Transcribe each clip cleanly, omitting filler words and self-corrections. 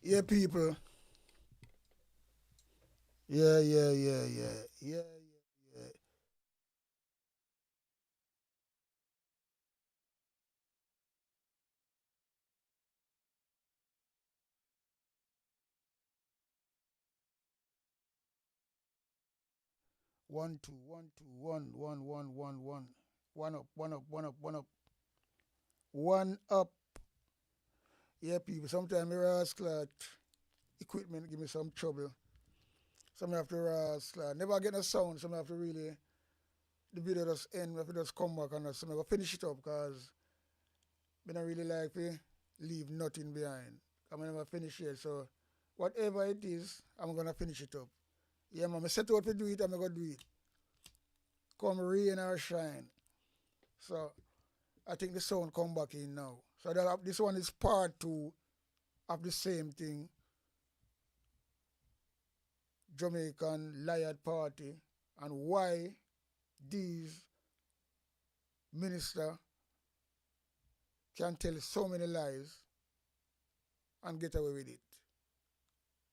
Yeah, people. Yeah, yeah, yeah, yeah, yeah, yeah. One, two, one, two, one, one, one, one, one. One up, one up, one up, one up. One up. Yeah, people. Sometimes I ask like equipment give me some trouble. Some have to ask like never get a sound. Some have to really the video just end. We have to just come back and some have to finish it up because I don't really like to leave nothing behind. I'm never finish it. So whatever it is, I'm gonna finish it up. Yeah, man. I set out to do it. I'm gonna do it. Come rain or shine. So I think the sound come back in now. So that this one is part two of the same thing. Jamaican Liard Party and why these minister can tell so many lies and get away with it.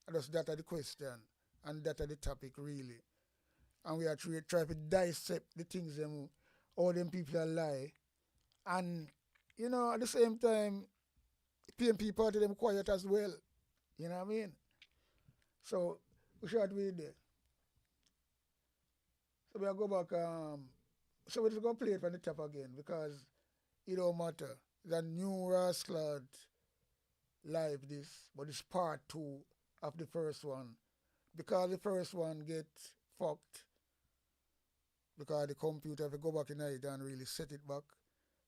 And that's that are the question and that are the topic really. And we are try to dissect the things them all them people are lie. And at the same time PMP party them quiet as well. You know what I mean? So we should be there. So we'll go back so we're just gonna play it from the top again because it don't matter. It's a new Rascal live this, but it's part two of the first one. Because the first one get fucked because the computer if you go back in it and really set it back.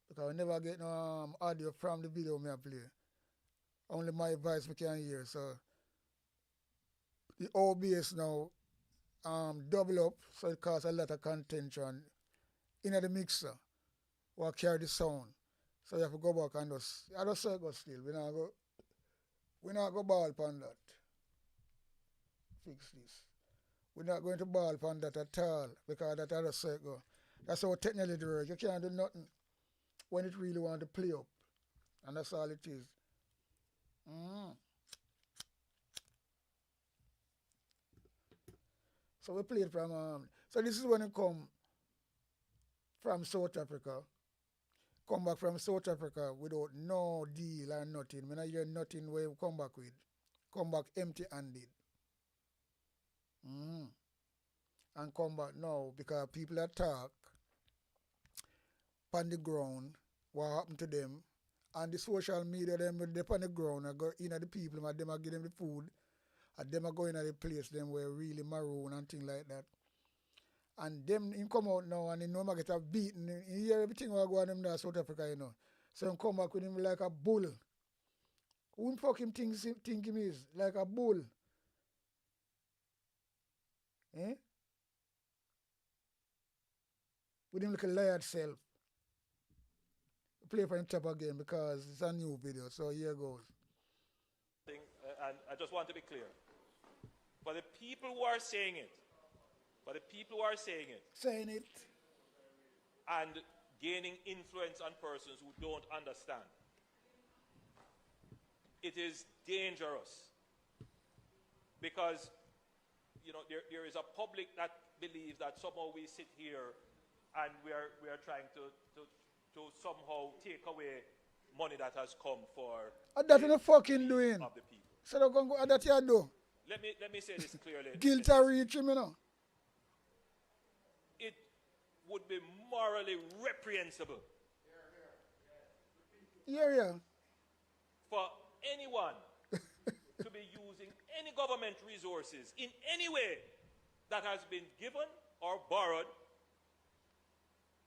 Because I never get no audio from the video me I play. Only my voice we can hear. So the OBS now double up so it causes a lot of contention in the mixer or carry the sound. So you have to go back and just I just say go still. We not go ball upon that. Fix this. We're not going to ball upon that at all because that other circle. That's how technology works. You can't do nothing when it really want to play up. And that's all it is. Mm. So we played from so this is when it come from South Africa. Come back from South Africa without no deal or nothing. When I hear nothing where you come back with. Come back empty handed. Mm. And come back now because people attack on the ground, what happened to them, and the social media them they on the ground and go in at the people and them a give them the food, and them a go in at the place them were really maroon and things like that. And them him come out now and he know get a beaten. He hear everything what go on him there South Africa, So him come back with him like a bull. Who fuck him think him is? Like a bull. Eh? With him like a liar self. Play for him top again because it's a new video. So here goes. And I just want to be clear. For the people who are saying it, Saying it. and gaining influence on persons who don't understand, it is dangerous because there is a public that believes that somehow we sit here and we are trying to somehow take away money that has come for What that the you fucking needs doing? of the people. So they go what that you do? Let me say this clearly, Guilt Mr. or reach him. It would be morally reprehensible Yeah, yeah. for anyone to be using any government resources in any way that has been given or borrowed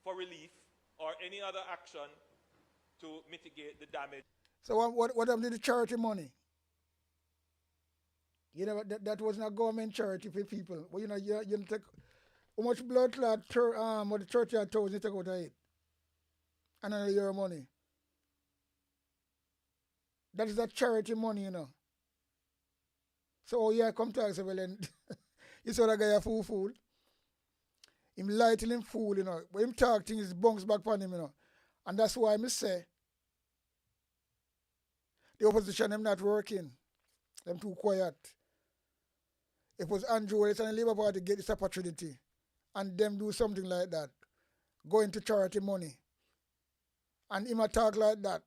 for relief or any other action to mitigate the damage. So what happened to the charity money? That wasn't a government charity for people. Well, you take how much blood clot what the church had told you take out of it. And then your money. That is that charity money. So yeah, come to us well then you saw that guy a fool. Him lie till him fool. When him talk things bounce back on him. And that's why I say the opposition them not working. Them too quiet. If it was Andrew Willis and the Labour Party get this opportunity and them do something like that, go into charity money, and him talk like that,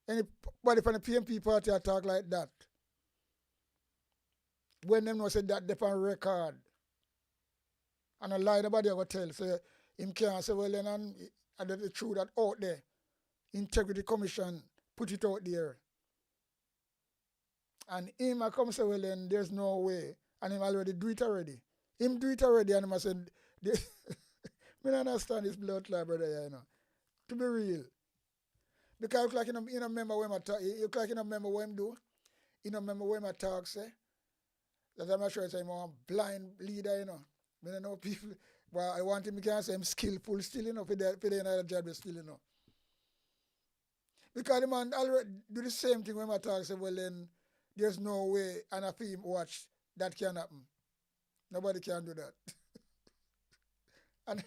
anybody from the PMP party talk like that, when them know say that they on record, and a lie nobody ever tell, so him can't say, well then, and the truth that out there, Integrity Commission put it out there. And him I come say, well then, there's no way. And him already do it already. Him do it already, and him I said, I don't understand this blood clot, brother, you know. To be real. Because you look like you don't remember when I talk, you look like you don't remember what him do. You don't remember when I talk, say. That I'm not sure it's a blind leader, you know. I don't know people, but I want him to say I'm skillful still, you know, for the another job still, you know. Because the man already do the same thing when I talk, say, well then, there's no way, and I feel him watch, that can happen. Nobody can do that. And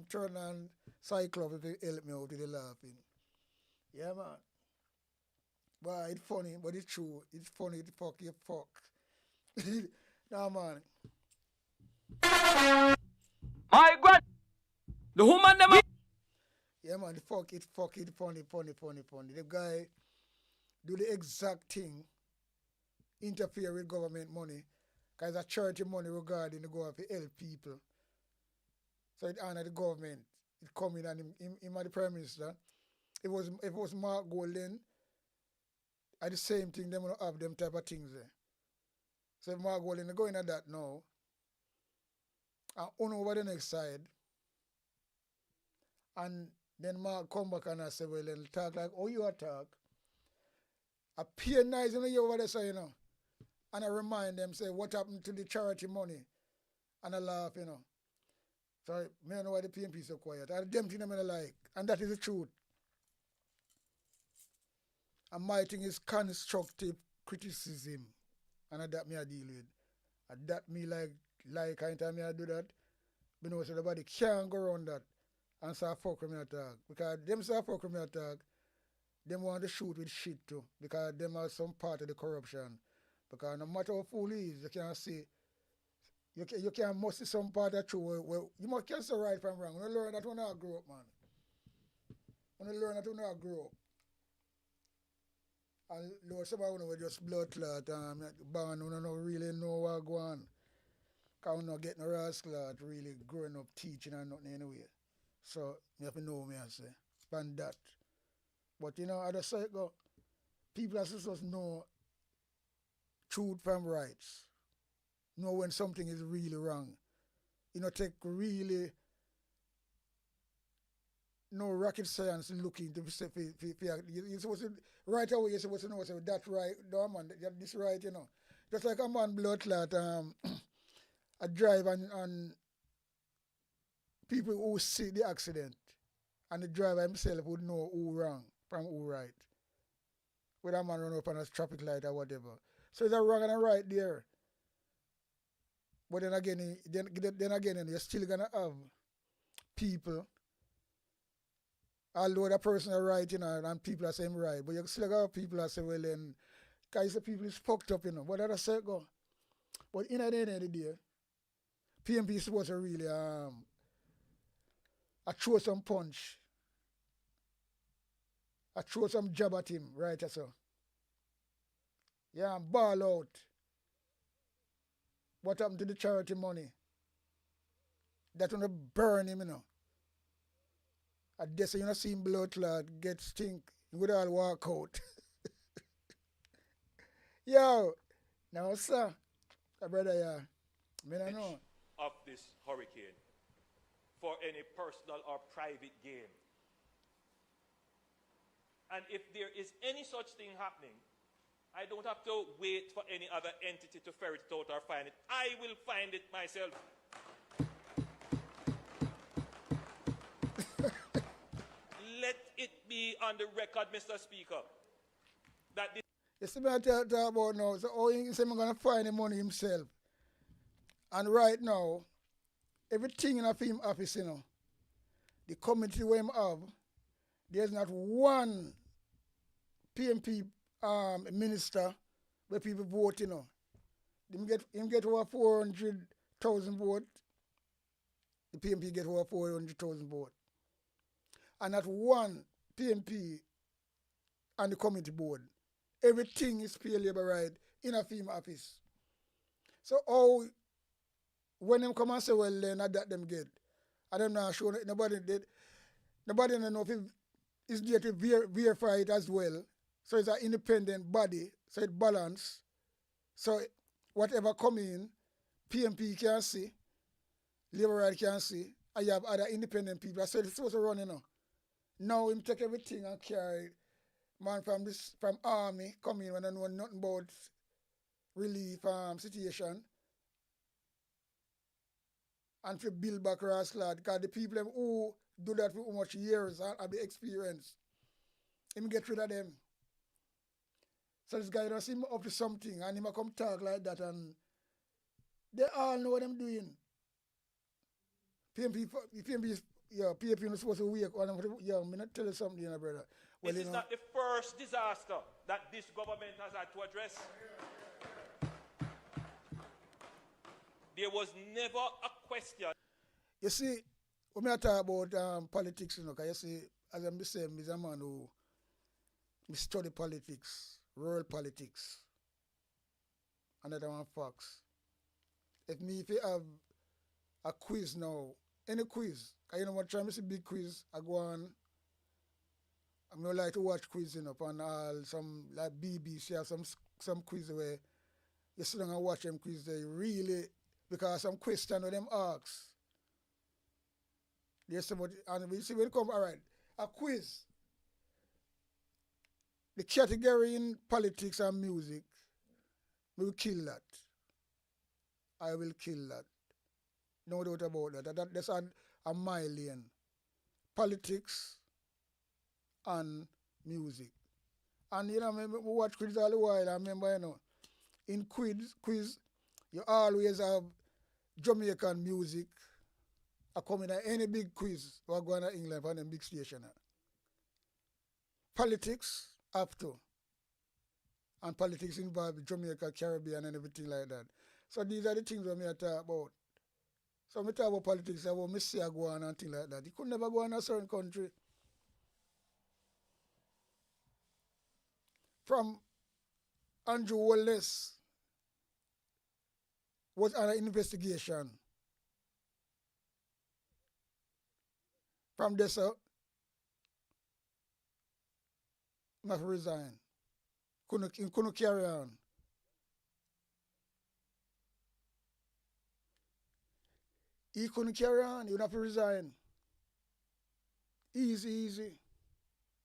turn on Cyclops if it help me out with the laughing. Yeah, man. But it's funny, but it's true. It's funny, it's fuck, you fuck. Nah, man. My God, the woman them. Yeah, man, it's funny, funny. The guy do the exact thing, interfere with government money, because it's a charity money regarding the government to help people. So it honor the government. It come in and him the Prime Minister. If it was Mark Golden, at the same thing, them will have them type of things there. So if Mark Golden go in at that now, and on over the next side, and then Mark come back and I say, well, then talk like, oh, you talk. Appear nice in you over there, so you know. And I remind them, say, what happened to the charity money? And I laugh, you know. So, me know why the PMP so quiet. I them thing them I like. And that is the truth. And my thing is constructive criticism. And that me I deal with. And that me like anytime I do that, you know, so nobody can't go around that and start fuck with me attack. Because them start fuck with me attack, them want to shoot with shit too. Because them are some part of the corruption. Because no matter how fool he is, you can't see. You can must see some part of true where you must can say right from wrong. When you learn that when I grow up, man. When you learn that when I grow up. And Lord, somebody will just blood clot born who don't really know what go on. Because we not getting no rascal really growing up teaching and nothing anyway. So you have to know me I say. Span that. But you know, I just say it go, people are supposed to know truth from rights. Know when something is really wrong. You know, take really no rocket science looking to say you're supposed to right away you're supposed to know say that right, no man, this right, you know. Just like a man blood clot a drive and people who see the accident and the driver himself would know who wrong from who right. Whether a man run up on a traffic light or whatever. So it's a wrong and a right there. But then again, you're still gonna have people, although the person are right, you know, and people are saying right, but you still have people that say, well then, guys, the people is fucked up, you know. But that's say go. But in the end of the day, PMP is supposed to really I throw some punch. I throw some jab at him, right so. Yeah, and ball out. What happened to the charity money? That gonna burn him, you know. I guess you know see him blood clot, get stink, he would all walk out. Yo, now sir, brother, yeah. I don't know. Of this hurricane for any personal or private gain. And if there is any such thing happening, I don't have to wait for any other entity to ferret it out or find it. I will find it myself. on the record, Mr. Speaker, that this You see me I talk about now, so how he say I'm gonna find the money himself. And right now, everything in a film office, the committee we have, there's not one PMP minister where people vote, Him get over 400,000 votes. The PMP get over 400,000 votes. And not one PMP on the committee board. Everything is pay labor right in a film office. So when them come and say, well, then that them get. I don't know, sure nobody did. Nobody don't know if it's there to verify it as well. So it's an independent body, so it balance. So whatever come in, PMP can see, labor right can see, and you have other independent people. So it's supposed to run, Now him take everything and carry man from army come in when I know nothing about relief situation and to build back Rasslad because the people them who do that for how much years and have the experience. Him get rid of them. So this guy don't seem up to something and him come talk like that and they all know what I'm doing. PMP is supposed to wake up. I'm not tell you something, brother. Well, this is not the first disaster that this government has had to address. There was never a question. You see, when I talk about politics, because you see, as I'm saying, I'm a man who study politics, rural politics, and that one facts. If you have a quiz now, any quiz, because what trying to see big quiz, I go on. I don't like to watch quiz, on some like BBC or some quiz where you sit down and watch them quiz, they really, because some question that them ask. There's somebody, and we see when it come, all right, a quiz. The category in politics and music, we will kill that. I will kill that. No doubt about that. That's a my lane. Politics and music. And we watch quiz all the while. I remember, in quiz, you always have Jamaican music. I come in any big quiz or go to England for them big station. Politics have to. And politics involve Jamaica, Caribbean and everything like that. So these are the things that I talk about. So I talk about politics, about Missy go on and things like that. You could never go in a certain country. From Andrew Holness was under investigation. From this, he have to resign. He couldn't carry on. He couldn't carry on. He would have to resign. Easy.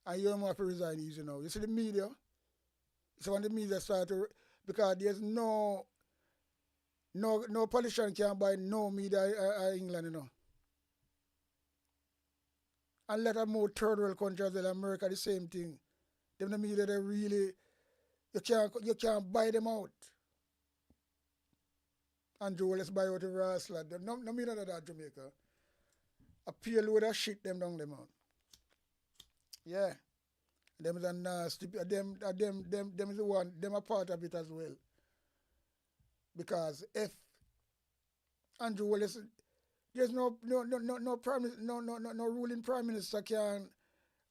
And you don't have to resign easy now. You see the media? So when the media start to, because there's no politician can buy no media in England, And let them more third world countries like America the same thing. Them the media they really you can't buy them out. And Joe, let's buy out the Rasslad. No media that Jamaica. A pale load of shit them down them out. Yeah. Them is a nasty them is the one, them a part of it as well. Because if Andrew Wallace, there's no prime no ruling prime minister can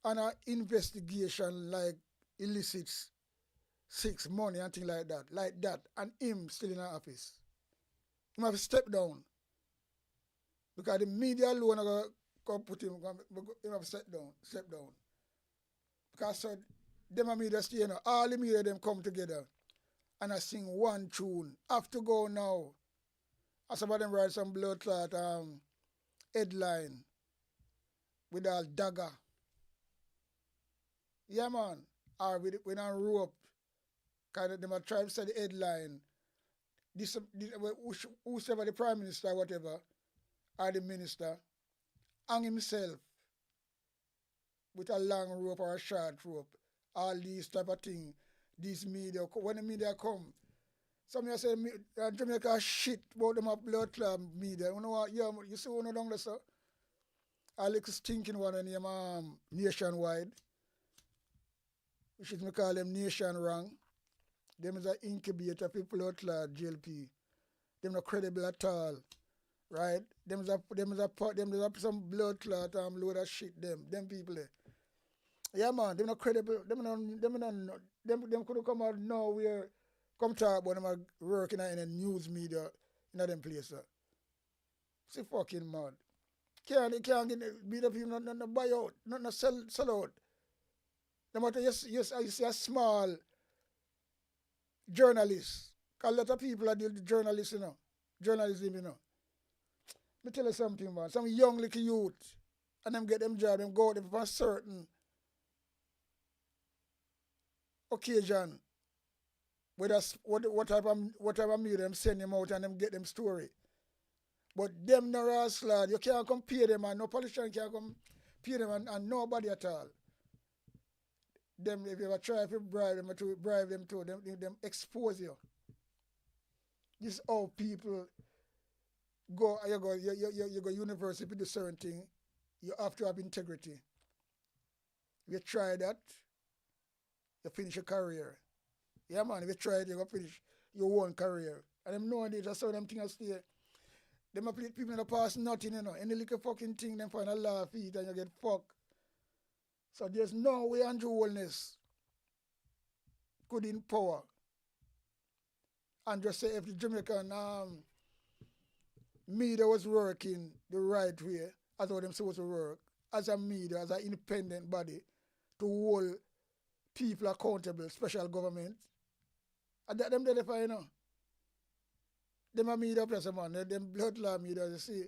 on an investigation like illicits 6 money and things like that, and him still in our office. He have to step down. Because the media alone are going to put him have to step down. Because so them and media stay, all the media them come together and I sing one tune. Have to go now. And some of them write some blood clot headline with all dagger. Yeah, man. Or with a rope. Because them a try to say the headline. Whosoever the prime minister, whatever, or the minister, hang himself with a long rope or a short rope. All these type of thing. These media, when the media come, some of you say Jamaica shit about them blood clot media. You know what? Yeah, you see one of them, sir. A little stinking one named Nationwide, which is me call them Nation Wrong. Them is an incubator for blood clot JLP. Them not credible at all. Right? Them is some blood clot load of shit them people there. Yeah man, them not credible. Them could come out nowhere, come talk about them are working in a news media in them place. See fucking mad. Can't get media people not buy out, not sell out. No matter you see a small journalist. Cause a lot of people are the journalists, journalism, Me tell you something, man. Some young little youth, and them get them job, them go out for a certain occasion. What type of media them send them out and them get them story. But them no rascal, you can't compare them and no politician can compare them and nobody at all. Them if you ever try to bribe them to them expose you. This is how people you go university to do certain thing, you have to have integrity. If you try that, you finish your career. Yeah man, if you try it, you go finish your own career. And them know it, that's how them things stay. Them people in the past nothing, Any little fucking thing them find a laugh eat and you get fucked. So there's no way Andrew Holness could in power and just say if the Jamaican media was working the right way, as how them supposed to work, as a media, as an independent body, to hold people accountable, special government. And that them there for, Them a media person, man. Them blood law media, you see,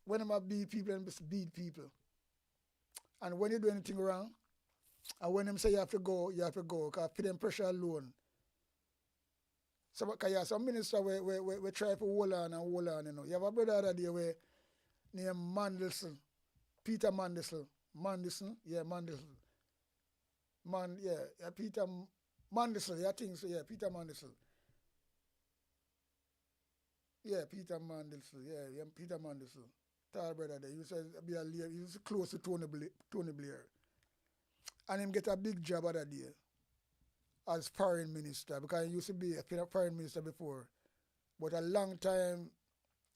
when them a beat people, them just beat people. And when you do anything wrong, and when them say you have to go, because for them pressure alone. So, because you have some minister we try to hold on, You have a brother other day where named Mandelson, Peter Mandelson. Mandelson, yeah, Mandelson. Peter Mandelson, I think so, Peter Mandelson. Yeah, Peter Mandelson. Tall brother there. He was close to Tony Blair. And him get a big job other day as foreign minister, because he used to be a foreign minister before. But a long time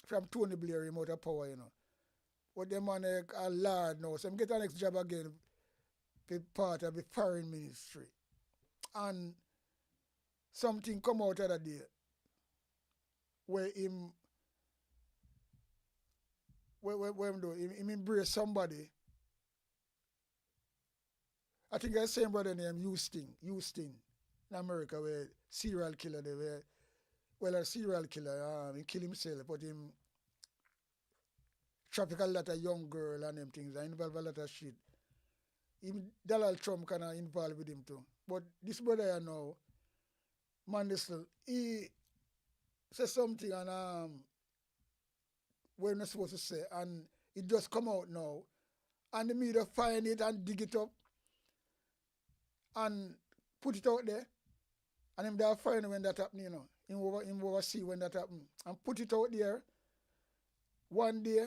from Tony Blair him out of power, But the man a lord now. So him get a next job again, be part of the foreign ministry. And something come out of that day where him him embrace somebody. I think the same brother named Houston in America, where serial killer a serial killer, he kill himself, but him traffic a lot of young girl and them things, and involve a lot of shit. Even Donald Trump kinda involved with him too. But this brother now, Mandelson, he says something and we're not supposed to say, and it just come out now. And the media find it and dig it up and put it out there. And him there find when that happen, Him oversee when that happen. And put it out there one day,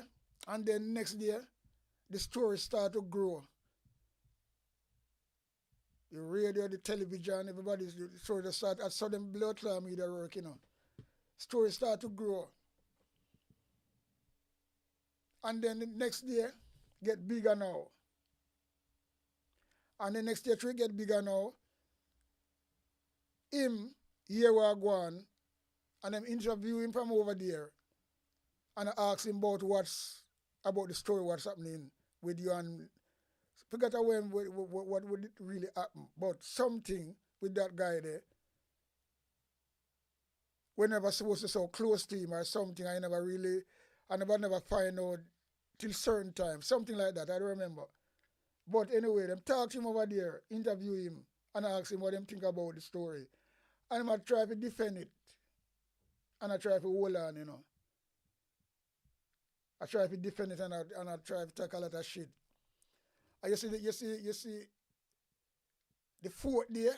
and then next day the story start to grow. The radio, the television, everybody's story to start. I saw them blood clot media work, Story start to grow. And then the next day get bigger now. And the next day it get bigger now. Him, here we are going, and them interview him from over there. And I ask him about the story, what's happening with you, and forget when what would it really happen. But something with that guy there, we never supposed to so close to him or something. I never find out till certain time. Something like that, I don't remember. But anyway, them talk to him over there, interview him, and ask him what them think about the story. And I try to defend it. And I try to hold on, I try to defend it and I try to take a lot of shit. And you see the fourth day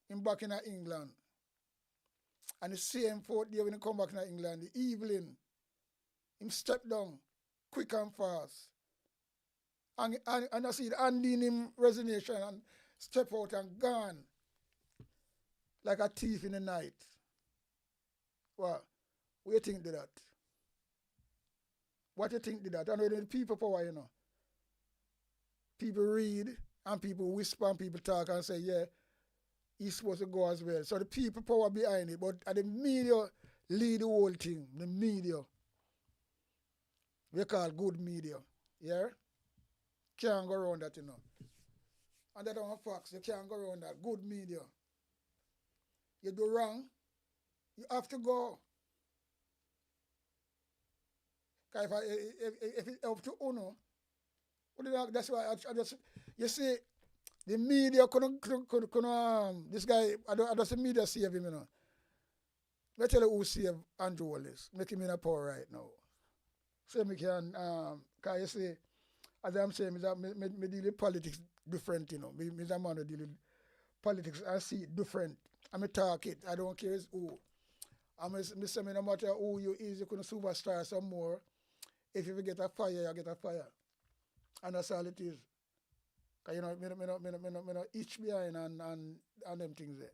him back in England. And the same fourth day when he come back in England, the evening, him step down quick and fast. And I see the handing him resignation and step out and gone like a thief in the night. What do you think did that? What do you think did that? I know the people power, you know. People read and people whisper and people talk and say, yeah, he's supposed to go as well. So the people power behind it, but the media lead the whole thing. The media. We call good media. Yeah? Can't go around that, you know. And that are facts. You can't go around that. Good media. You do wrong, you have to go. Because if it's up to Uno, that's why I just, you see, the media couldn't this guy, I just the media save him, you know. Let me tell you who save Andrew Wallace. Make him in a power right now. So me can, because you see, as I'm saying, me deal with politics different, you know. Me a man who deal with politics, I see it different. I talk it, I don't care who. I say no matter who you is, you can superstar some more. If you get a fire, you get a fire. And that's all it is. Because you know, me not itch behind and them things there.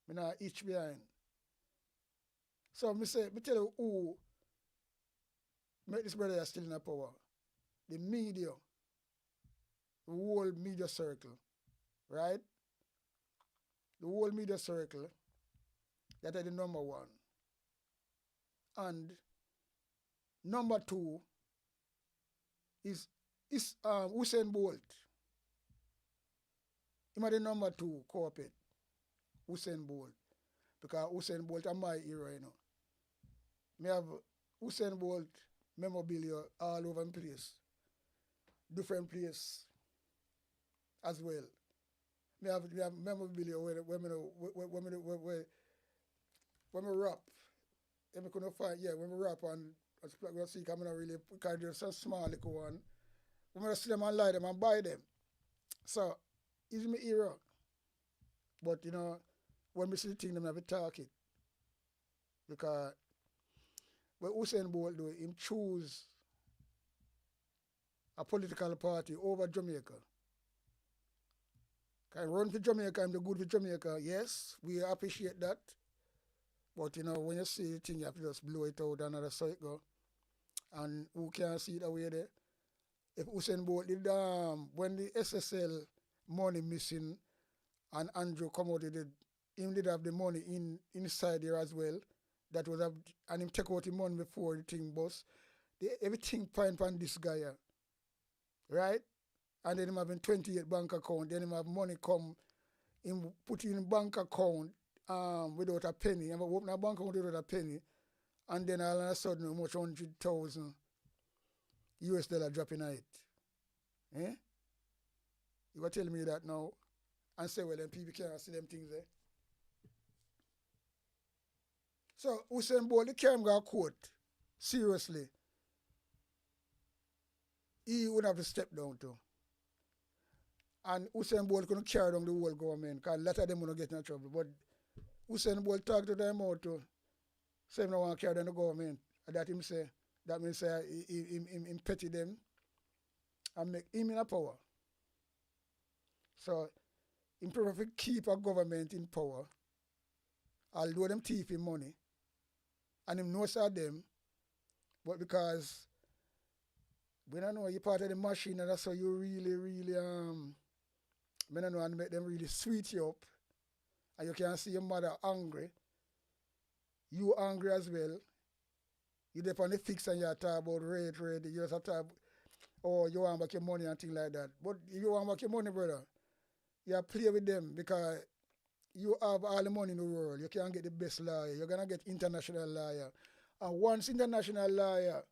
Me not itch behind. So me tell you who make this brother still in the power. The media. The whole media circle. Right? The whole media circle. That is the number one. And number two is Usain Bolt. He might the number two corporate. Usain Bolt. Because Usain Bolt is my hero, you know. Me have Usain Bolt memorabilia all over the place. Different place as well. Me have memorabilia when me rap. If I couldn't find, when we rap and I see I'm not really, because they're so small little one. When I see them and lie them and buy them. So, it's my hero. But, you know, when we see the thing, them have to talk it. Because what Usain Bolt do, him choose a political party over Jamaica. Can run for Jamaica, I'm the good for Jamaica. Yes, we appreciate that. But you know, when you see the thing, you have to just blow it out and so it go. And who can see it away there? If Usain Bolt did when the SSL money missing and Andrew come out with it, him did have the money inside there as well. That was and him take out the money before the thing bust. Everything point on this guy here. Right? And then him having 28 bank account, then him have money come, him put in bank account without a penny. Him open a bank account without a penny, and then all of a sudden how much 100,000 US dollar dropping on it. Eh? You gonna tell me that now and say, well, then people can't see them things there. So Usain Bolt, the Kerm got quote, seriously, he would have to step down too. And Usain Bolt couldn't carry down the whole government because a lot of them will get in trouble. But Usain Bolt talked to them out to say him not want to carry down the government. And that him say, that means him petty them and make him in a power. So him prefer to keep a government in power, although them thief him money, and him knows of them, but because we don't know you're part of the machine and that's how you really I don't know, and make them really sweet you up. And you can see your mother angry. You angry as well. You dep on the fix and you talk about rate. You just talk, oh, you want back your money and things like that. But if you want back your money, brother, you play with them because you have all the money in the world. You can't get the best lawyer. You're going to get international lawyer. And once international lawyer,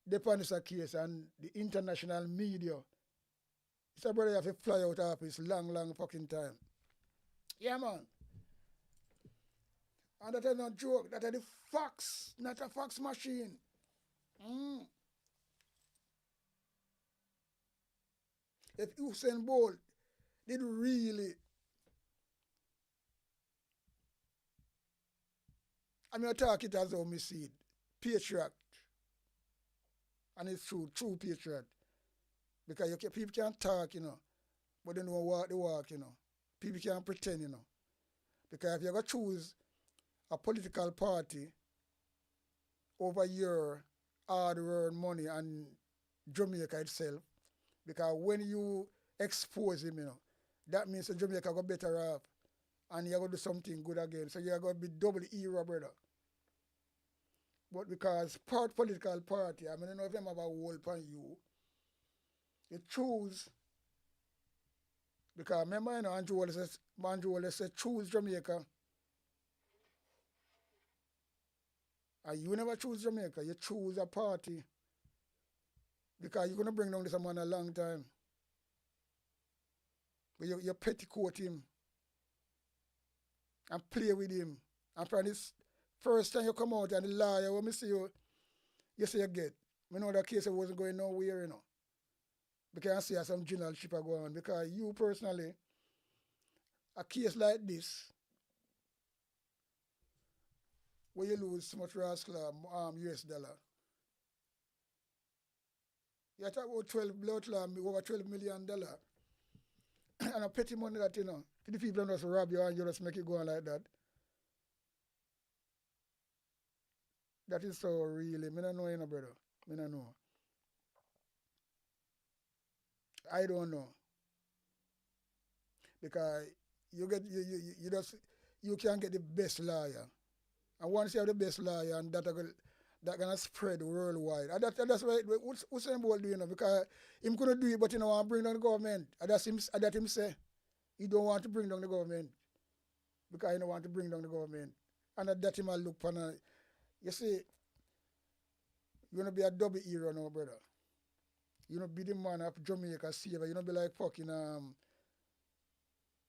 they punish a case and the international media, so brother, you have to fly out of his long fucking time. Yeah, man. And that is not joke. That is the fax, not a fax machine. If Usain Bolt did really, I mean, I talk it as how me see it, patriot, and it's true patriot. Because people can't talk, but they don't walk the walk, People can't pretend, Because if you're going to choose a political party over your hard-earned money and Jamaica itself, because when you expose him, that means that Jamaica got better off and you're going to do something good again. So you're going to be double hero, brother. But because political party, I don't know if them have a hold on you, you choose, because remember, Andrew Wallace said, choose Jamaica. And you never choose Jamaica, you choose a party. Because you're going to bring down this man a long time. But you petticoat him and play with him. And from this first time you come out and the lawyer, when I see you, you say you get. I know that case wasn't going nowhere, Because I see some generalship are going on. Because you personally, a case like this, where you lose so much rascal US dollar. You talk about over $12 million. And a petty money that, for the people that just rob you and you just make it go on like that. That is so really, I don't know, brother. I don't know. I don't know. Because you can get the best lawyer. And once you have the best lawyer and that gonna spread worldwide. And that's why Usain Bolt doing, because him couldn't do it, but he don't want to bring down the government. And that him say. He don't want to bring down the government. Because he don't want to bring down the government. And that him a look for you see, you're gonna be a double hero now, brother. You be the man of Jamaica saver. You be like fucking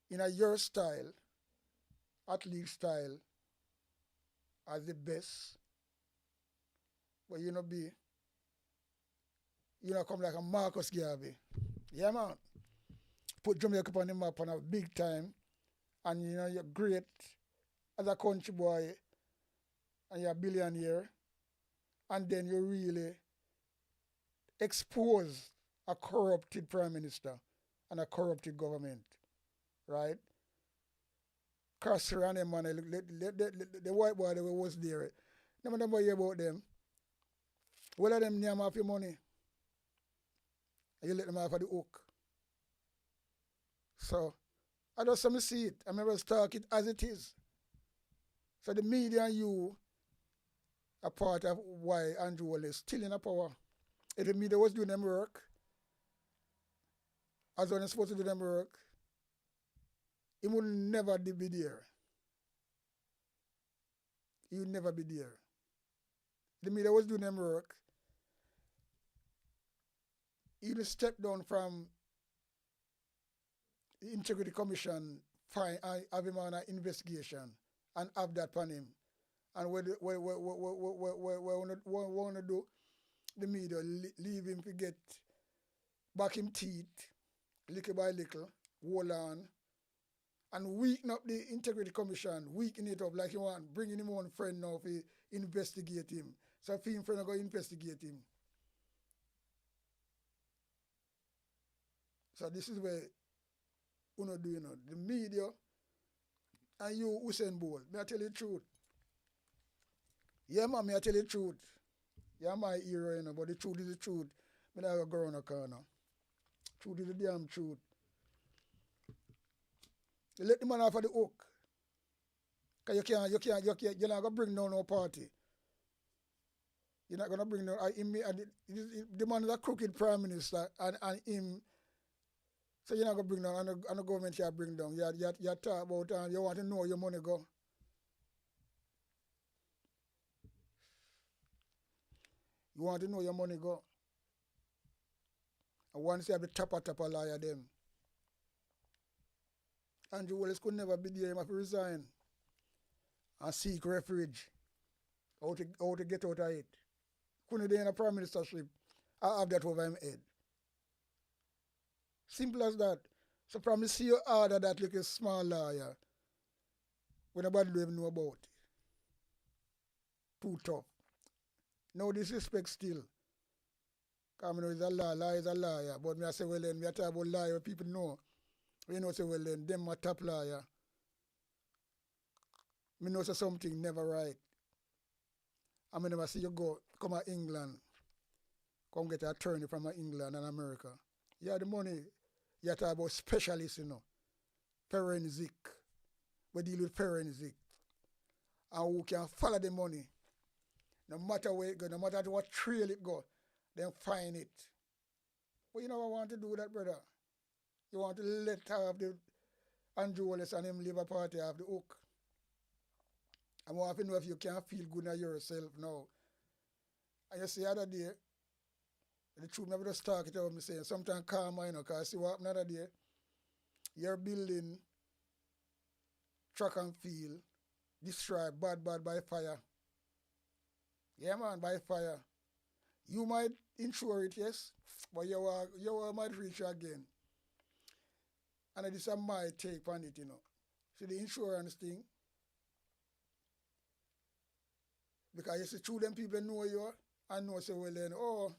in your style, athlete style, as the best. But come like a Marcus Garvey. Yeah, man. Put Jamaica on the map on a big time. And you're great as a country boy and you're a billionaire. And then you really expose a corrupted prime minister and a corrupted government. Right? Carcer and them, man, the white boy that was there. Never hear about them. Well, let them name off your money. And you let them off of the hook. So, I just see it. I remember talk it as it is. So the media and you are part of why Andrew Wallace still in a power. If the media was doing them work, as when it's supposed to do them work, he would never be there. He would never be there. The media was doing them work. He would step down from the Integrity Commission, have him on an investigation and have that upon him. And what want to do, the media leave him to get back him teeth, little by little, hold on, and weaken up the Integrity Commission, weaken it up like you want, bringing him one friend now to investigate him. So if him friend are going to investigate him. So this is where do the media and you Usain Bolt. May I tell you the truth? Yeah, man, may I tell you the truth? You're my hero, but the truth is the truth. I don't go around the corner. Truth is the damn truth. You let the man off of the hook. Because you're not going to bring down no party. You're not going to bring down the man is a crooked prime minister and him. So you're not going to bring down, and the government you bring down. You talk about and you want to know where your money go. You want to know your money go. And once you have the tapa liar them. Andrew Wallace could never be there, he have to resign. And seek refuge. How to get out of it. Couldn't be in a prime ministership. I have that over him head. Simple as that. So promise you order that little small lawyer when nobody don't even know about it. Too tough. No disrespect still. Because I know it's a liar is a liar. But me I say, well then, me I talk about liar people know. You know, say, well then, them a top liar. Me know say something never right. I mean, never see you go, come to England, come get an attorney from England and America. You have the money, you talk about specialists, you know, forensic. We deal with forensic. And who can follow the money. No matter where it go, no matter what trail it go, then find it. But you know I want to do that, brother. You want to let have the Andrew Wallace and him live a party of the hook. I want to know if you can feel good at yourself now. And you see the other day, the truth never just talk it out, me saying sometimes karma, you know, because see what happened the other day, you're building track and field, destroyed bad by fire. Yeah man, by fire. You might insure it, yes, but you might reach again. And this is my take on it, you know. See the insurance thing, because you see true them people know you and know say well then, oh,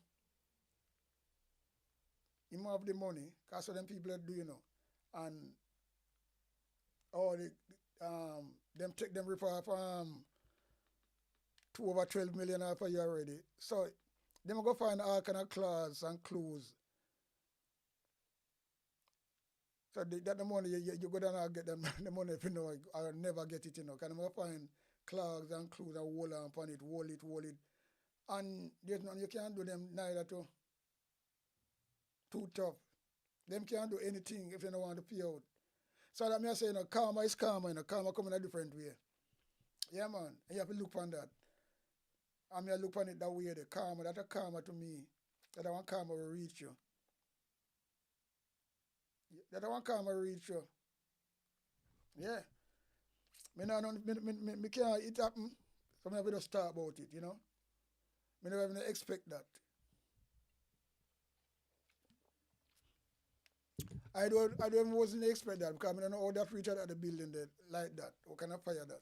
you have the money, because so them people do, you know. And oh them take them rip off to over 12 million off a year already. So them go find all kind of clause and clues. So that the money you go down and get them the money if you know I'll never get it, you know. Can I find clause and clues and hold on upon it, hold it. And there's none you can't do them neither too. Too tough. Them can't do anything if they don't want to pay out. So that me I say, you know, karma is karma, you know, karma come in a different way. Yeah man. And you have to look on that. I mean I look on it that way, the karma, that's a karma to me. That I want karma will reach you. That I want karma will reach you. Yeah. Me can't it happen. So me have to just talk about it, you know. Me never even expect that. I don't wasn't expect that because I don't know how that reached at the building there like that. How can I fire that?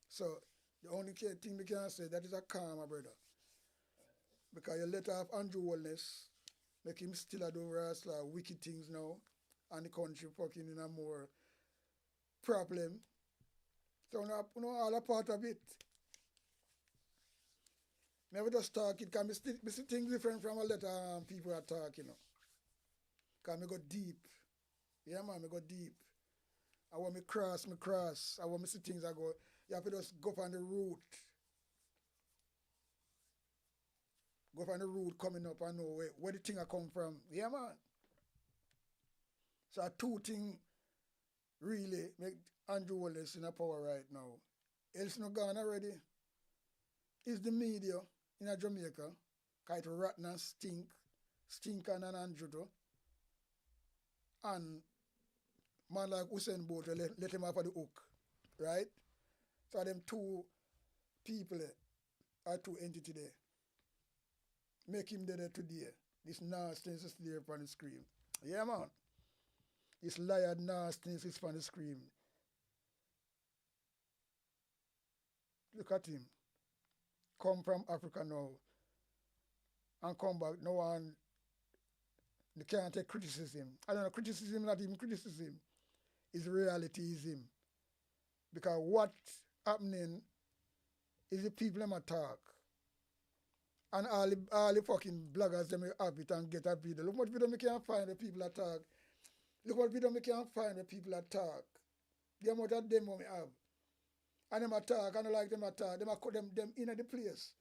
So the only thing we can say that is a karma, brother. Because you let off Andrew Holness, make him still a do like wicked things now, and the country fucking in a more problem. So you know all a part of it. Never just talk it, because me see things different from a lot of people are talking, you know. Because me go deep. Yeah man, me go deep. I want me cross. I want me see things I go. You have to just go from the root. Go from the root coming up and know where the thing I come from. Yeah man. So two things really make Andrew Wallace in a power right now. Else no gone already. Is the media in a Jamaica. Cause it rotten and stink and Andrew too. And man like Usain Bolt let him off of the hook. Right? So them two people are two entities there. Make him there today. This nastiness is there upon the screen. Yeah man. This liar nastiness is upon the screen. Look at him. Come from Africa now and come back no one they can't take criticism. I don't know, criticism not even criticism. Is reality is him. Because what's happening is the people them attack. And all the fucking bloggers them have it and get a video. Look what video me can find the people attack. Look what video me can find the people attack. The amount of demo me have. And them attack, and I like them attack. Them a them in the place.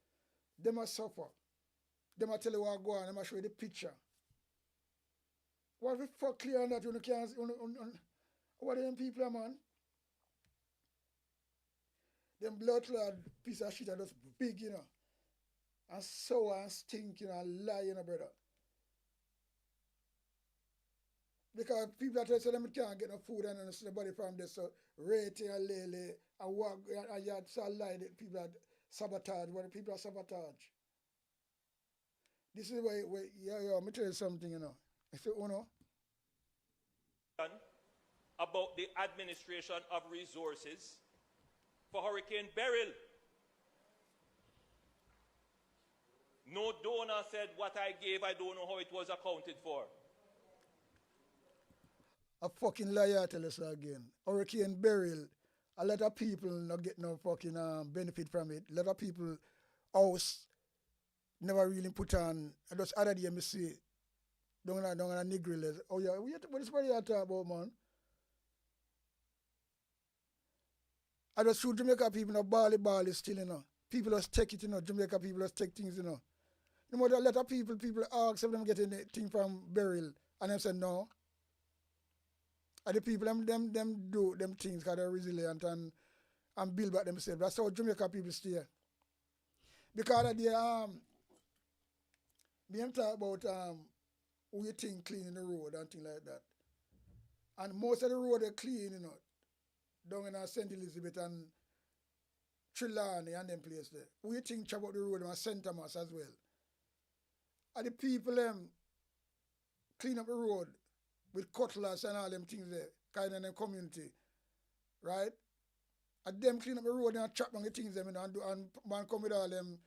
Them a suffer. Them a tell you what go on, them a show you the picture. What the fuck clear on that you can't what are them people, man? Them blood clot piece of shit are just big, you know. And sour and stink, you know, and lie, you know, brother. Because people that tell them can't get no food and nobody from there, so rating and lele and walk and you so lie that people are sabotage, what the people are sabotage. This is why, yeah, me tell you something, you know. I say, oh no. About the administration of resources for Hurricane Beryl. No donor said what I gave, I don't know how it was accounted for. A fucking liar, I tell us again. Hurricane Beryl, a lot of people not get no fucking benefit from it. A lot of people house never really put on. I just other day, me see, don't Negril. Oh yeah, what is what you talking about, man? I just shoot Jamaica people, no bally still, you know. People just take it, you know. Jamaica people just take things, you know. You know, a lot of people ask if them getting the thing from Beryl, and them say no. And the people them do them things because they're resilient and build back themselves. That's how Jamaica people stay. Because of the me am talk about who you think cleaning the road and things like that. And most of the road they clean, you know, down in St. Elizabeth and Trelawney and them place there. Who you think chop up the road and St. Thomas as well. And the people clean up the road with cutlass and all them things there, kind of in the community, right? And them clean up the road and chop down the things them, you know, and man come with all them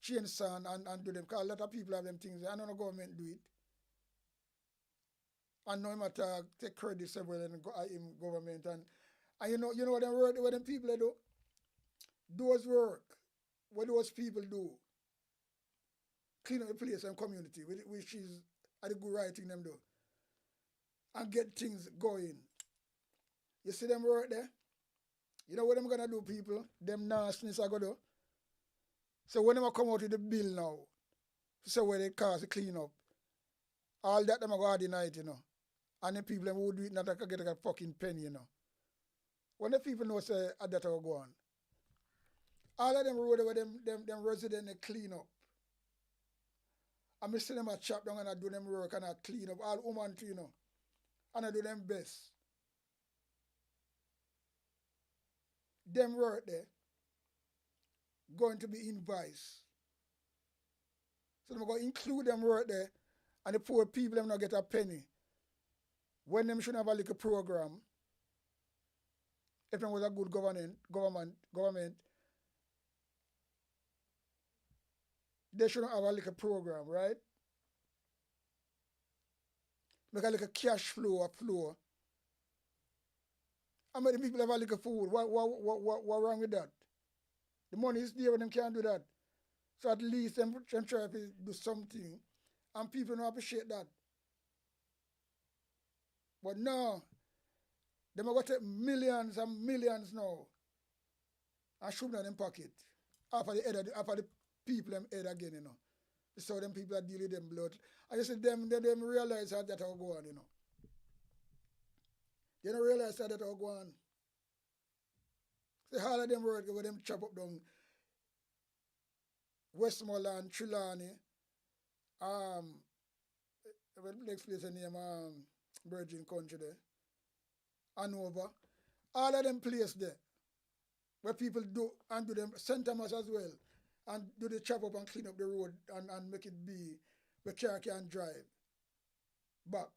chainsaw and do them, because a lot of people have them things there, and none of the government do it. And no matter take credit several in government and you know what them work, what them people they do? Those work, what those people do, clean up the place and community, which is a good right thing them do. And get things going. You see them work there? You know what them gonna do, people? Them nastiness are gonna do. So when them come out with the bill now, so where they cars to clean up, all that them are going to deny it, you know. And the people them who do it not get a fucking penny, you know. When the people know say that will go on. All of them road where them residents they clean up. And I see them a chop down and I do them work and I clean up. All women too, you know. And I do them best. Them work there going to be invoiced. So I'm going to include them work there and the poor people them not get a penny. When them should have a little program, if there was a good government, they shouldn't have a little program, right? Make a little cash flow. How many people have a little food? What wrong with that? The money is there when them can't do that. So at least them try to do something and people don't appreciate that. But no, them are going to take millions and millions now and shoot in them pocket. After the people them head again, you know. So them people are dealing with them blood. And you see them realize how that will go on, you know. They don't realize how that will go on. See all of them work where them chop up down Westmoreland, Trelawney, the next place the name Virgin Country there, Hanover, all of them places there where people do and do them St. Thomas as well and do the chop up and clean up the road and make it be where car can drive back.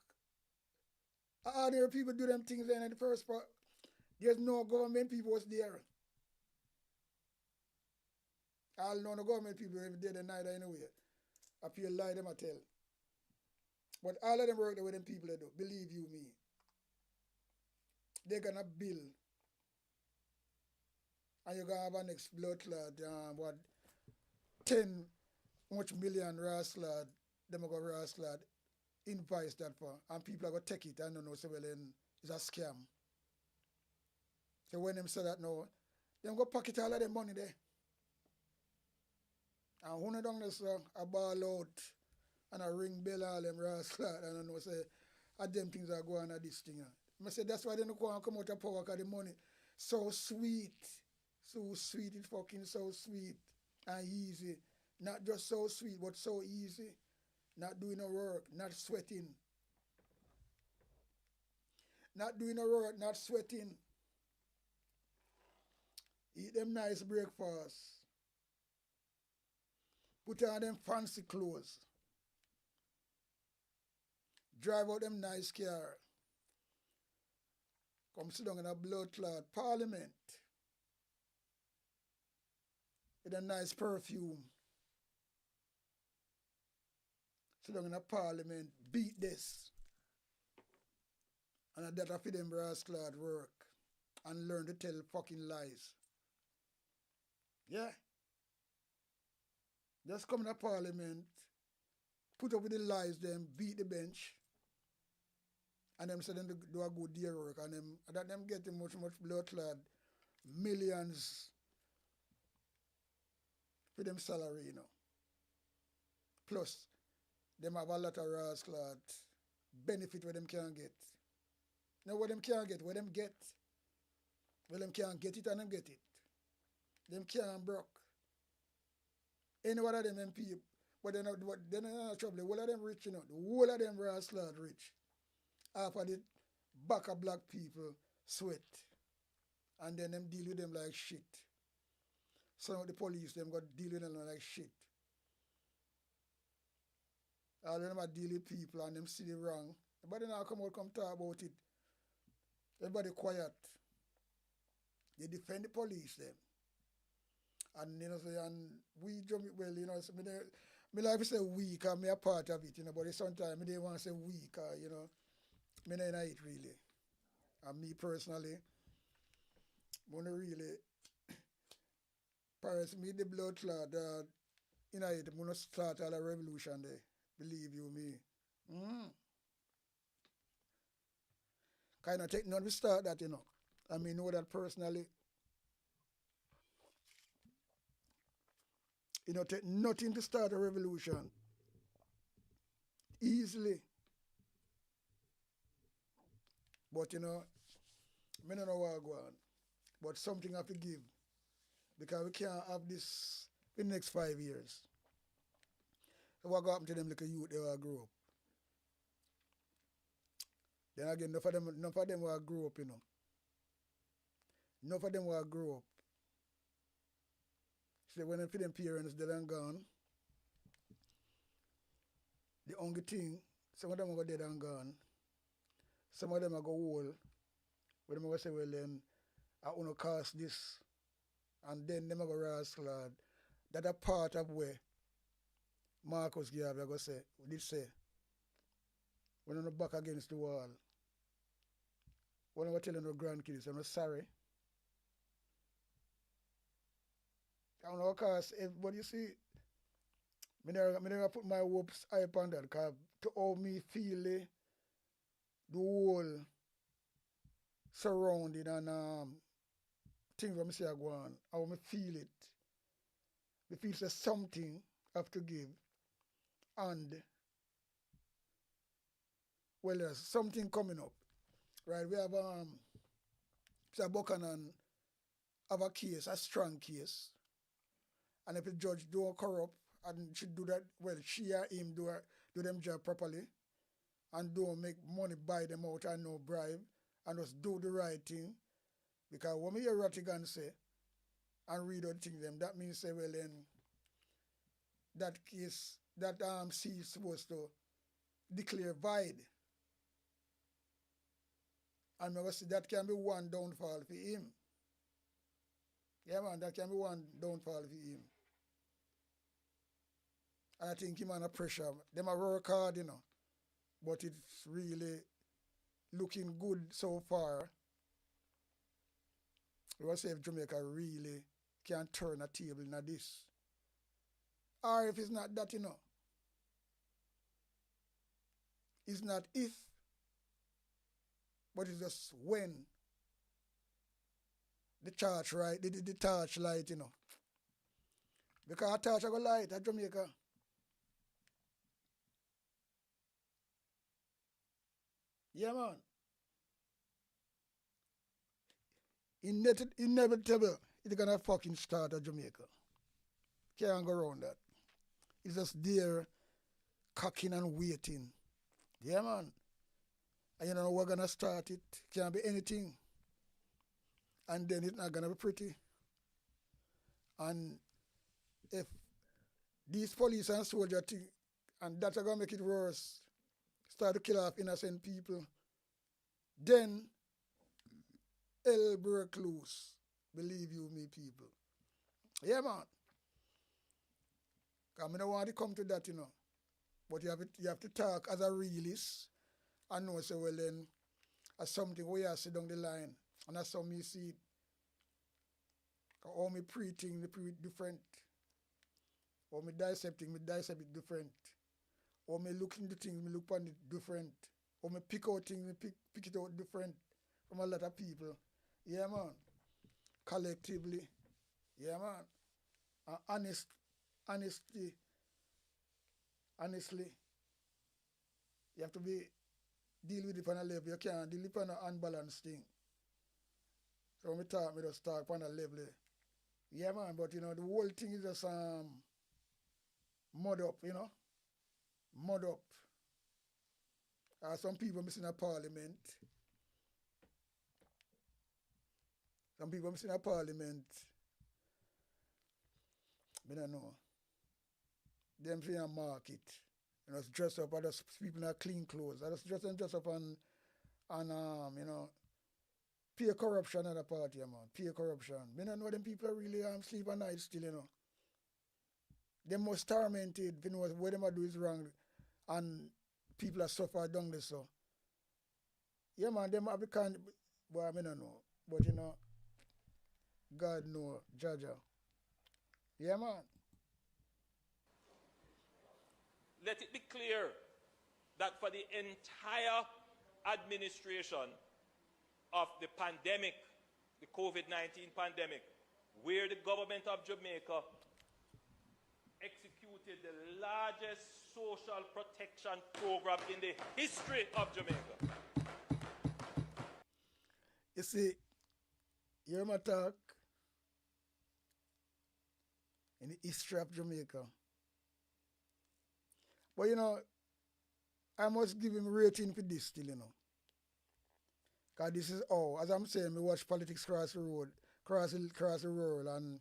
Ordinary people do them things there in the first part. There's no government people was there. All know the government people every day they neither anyway. I feel lie them I tell. But all of them work the way them people they do. Believe you me. They're gonna build. And you're gonna have an next blood clot, what 10 much million rass lad, them are gonna rass lad invoice that for and people are gonna take it and don't know so well then it's a scam. So when them say that now, them go pocket all of them money there. And who don't know a ball out and a ring bell all them rascal and I know say them things are going on this thing. I say that's why they don't go and come out of power because the money so sweet. So sweet, it's fucking so sweet and easy. Not just so sweet, but so easy. Not doing no work, not sweating. Not doing no work, not sweating. Eat them nice breakfast. Put on them fancy clothes. drive out them nice car, come sit down in a blood clot parliament with a nice perfume. Sit down in a parliament, beat this. And that for them brass clad work and learn to tell fucking lies. Yeah. Just come in a parliament, put up with the lies, them beat the bench, and them say them do a good deal work, and them getting much blood clad millions for them salary, you know. Plus, them have a lot of brass clad benefit where them can't get. Now what them can't get, what them get. Well, them can't get it and them get it. Them can't broke. Any one of them MP, but they're not trouble. The whole of them rich, you know. The whole of them brass lad rich. After the back of black people sweat. And then them deal with them like shit. Some of the police, them got deal with them like shit. All of them are deal with people and them see the wrong. Everybody now come talk about it. Everybody quiet. They defend the police them. And you know, and we jump it well, you know, so me like to say weak and me a part of it, you know, but sometimes me don't want to say weak, you know, me not in it really. And me personally, wanna really Paris me the blood clot, you know, it wanna start all a revolution there. Believe you me. Kind of take none to start that, you know. I mean know that personally. You know, take nothing to start a revolution. Easily. But you know, I don't know what go on. But something have to give. Because we can't have this in the next 5 years. So what go happen to them like a youth they will grow up? Then again, enough of them will grow up, you know. Enough of them will grow up. So when them for them parents they done gone, the only thing, some of them are go dead and gone. Some of them are go old. But them are say, well then, I want to cast this. And then them are go rascal. That a part of where Marcus Garvey go say, did say, when I'm back against the wall, when I'm telling the grandkids, I'm sorry. I don't know, because but you see, I never put my hopes high upon that, because to how me feel the whole surrounding and things when I say I go on, how me feel it. Me feel there's something I have to give. And, well, there's something coming up. Right, we have, Mr. Buchanan have a case, a strong case. And if the judge don't corrupt and she do that, well, she or him do them job properly and don't make money buy them out and no bribe and just do the right thing. Because when we hear Rattigan say and read out things them, that means say, well then that case, that C is supposed to declare void. And I say that can be one downfall for him. Yeah man, that can be one downfall for him. And I think him under pressure. Them a work hard, you know. But it's really looking good so far. We will say if Jamaica really can turn a table in this. Or if it's not that, you know. It's not if, but it's just when the torch right, the torch light, you know. Because a torch go light at Jamaica. Yeah, man. Inevitable, it's gonna fucking start at Jamaica. Can't go around that. It's just there, cocking and waiting. Yeah, man. And you know we're gonna start it. Can't be anything. And then it's not gonna be pretty. And if these police and soldier thing, and that's gonna make it worse, start to kill off innocent people, then hell broke loose. Believe you me, people. Yeah, man. Because I don't want to come to that, But you have to talk as a realist and know, say, well, then, as something where you sit down the line, and that's how me see it. All me pre-thing, me pre different. Or me dissect it different. Or me look into things, me look on it different. Or me pick out things, me pick it out different from a lot of people. Yeah, man. Collectively. Yeah, man. Honestly, you have to deal with it on a level. You can't deal with it on an unbalanced thing. So when me just talk on a level. Yeah, man, but the whole thing is just mud up, Mud up. Some people missing a parliament. Some people missing a parliament. I don't know. Them for a market. Dress up, other people in clean clothes. I just dress up and pay corruption at the party, man. Pay corruption. I don't know them people really sleep at night still, They must tormented, what them do is wrong and people are suffer down there, so. Yeah, man, them have the kind, but I don't know. But God know, Jaja. Yeah, man. Let it be clear that for the entire administration of the pandemic, the COVID-19 pandemic, where the government of Jamaica executed the largest social protection program in the history of Jamaica. You see, you hear my talk in the history of Jamaica. But I must give him rating for this still, Because this is all, as I'm saying, we watch politics cross the road, cross the world, and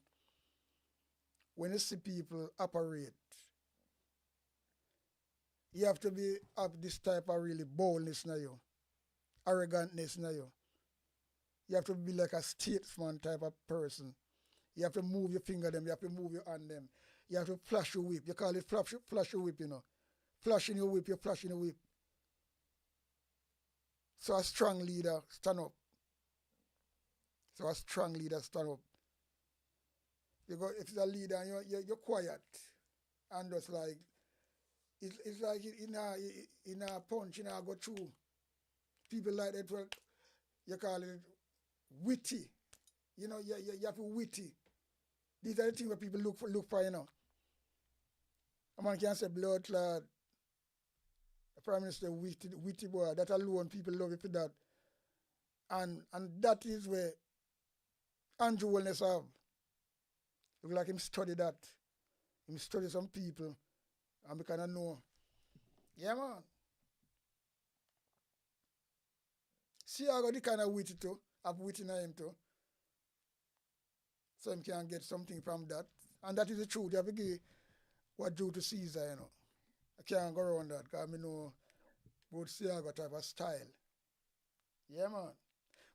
when you see people operate, you have to have this type of really boldness in you, arrogantness in you. You have to be like a statesman type of person. You have to move your finger them, you have to move your hand them. You have to flash your whip. You call it flash your whip, Flashing your whip, you're flashing your whip. So a strong leader, stand up. So a strong leader, stand up. If it's a leader and you're quiet and just like, it's like in a punch, go through. People like that, well, you call it witty. You have to be witty. These are the things where people look for, A man can't say blood clot. The Prime Minister witty boy. That alone, people love it for that. And that is where Andrew Holness have. Look like him study that. Him study some people. And we kind of know. Yeah, man. See, I got the kind of witty too. Have witty in him too. So him can get something from that. And that is the truth. You have to give what due to Caesar, I can't go around that because I know both Siago type of style. Yeah, man.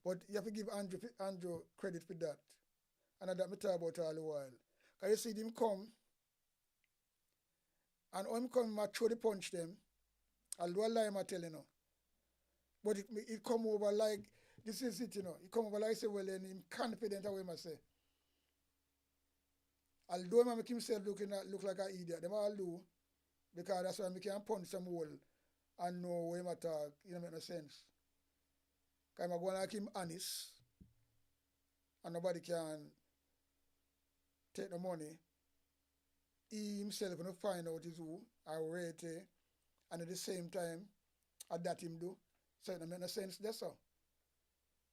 But you have to give Andrew credit for that. And that me talk about all the while. Because you see him come, and when him come, I throw the punch them. I'll do a lie, I tell But it come over like, this is it, It come over like, say, well, then I'm confident away, I say. Although I make himself look like an idiot, them all do. Because that's why I can punch some hole and know where I talk. Make no sense. Because I'm going to make him honest. And nobody can take the money. He himself going to find out is who, I rate it, and at the same time, I that him do. So it don't make no sense, that's all.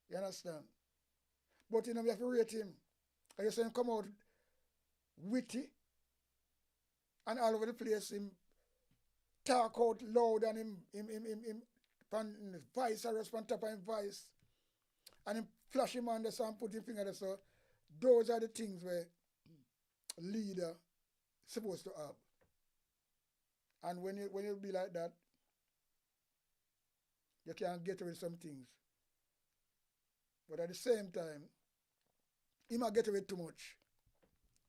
You understand? But we have to rate him. I just say him come out witty and all over the place, him talk out loud and him voice a respond top of him voice. And him flash him on the sun, put him finger there. So those are the things where leader supposed to have. And when you be like that, You can't get away with some things. But at the same time, he might get away too much.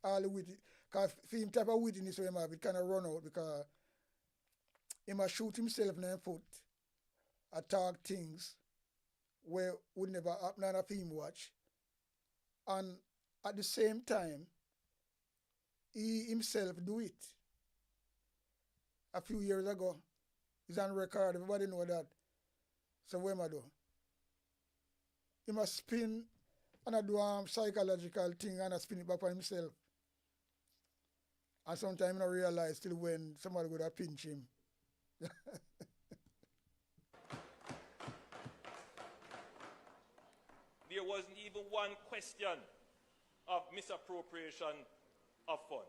All the wit, because for him type of wittiness he have, it kind of run out because he might shoot himself in the foot, attack things where would never happen on a film watch. And at the same time, he himself do it. A few years ago, he's on record, everybody know that. So what am I do? He must spin and I do psychological thing and I spin it back on himself. And sometimes I realize till when somebody would have pinch him. There wasn't even one question of misappropriation of funds.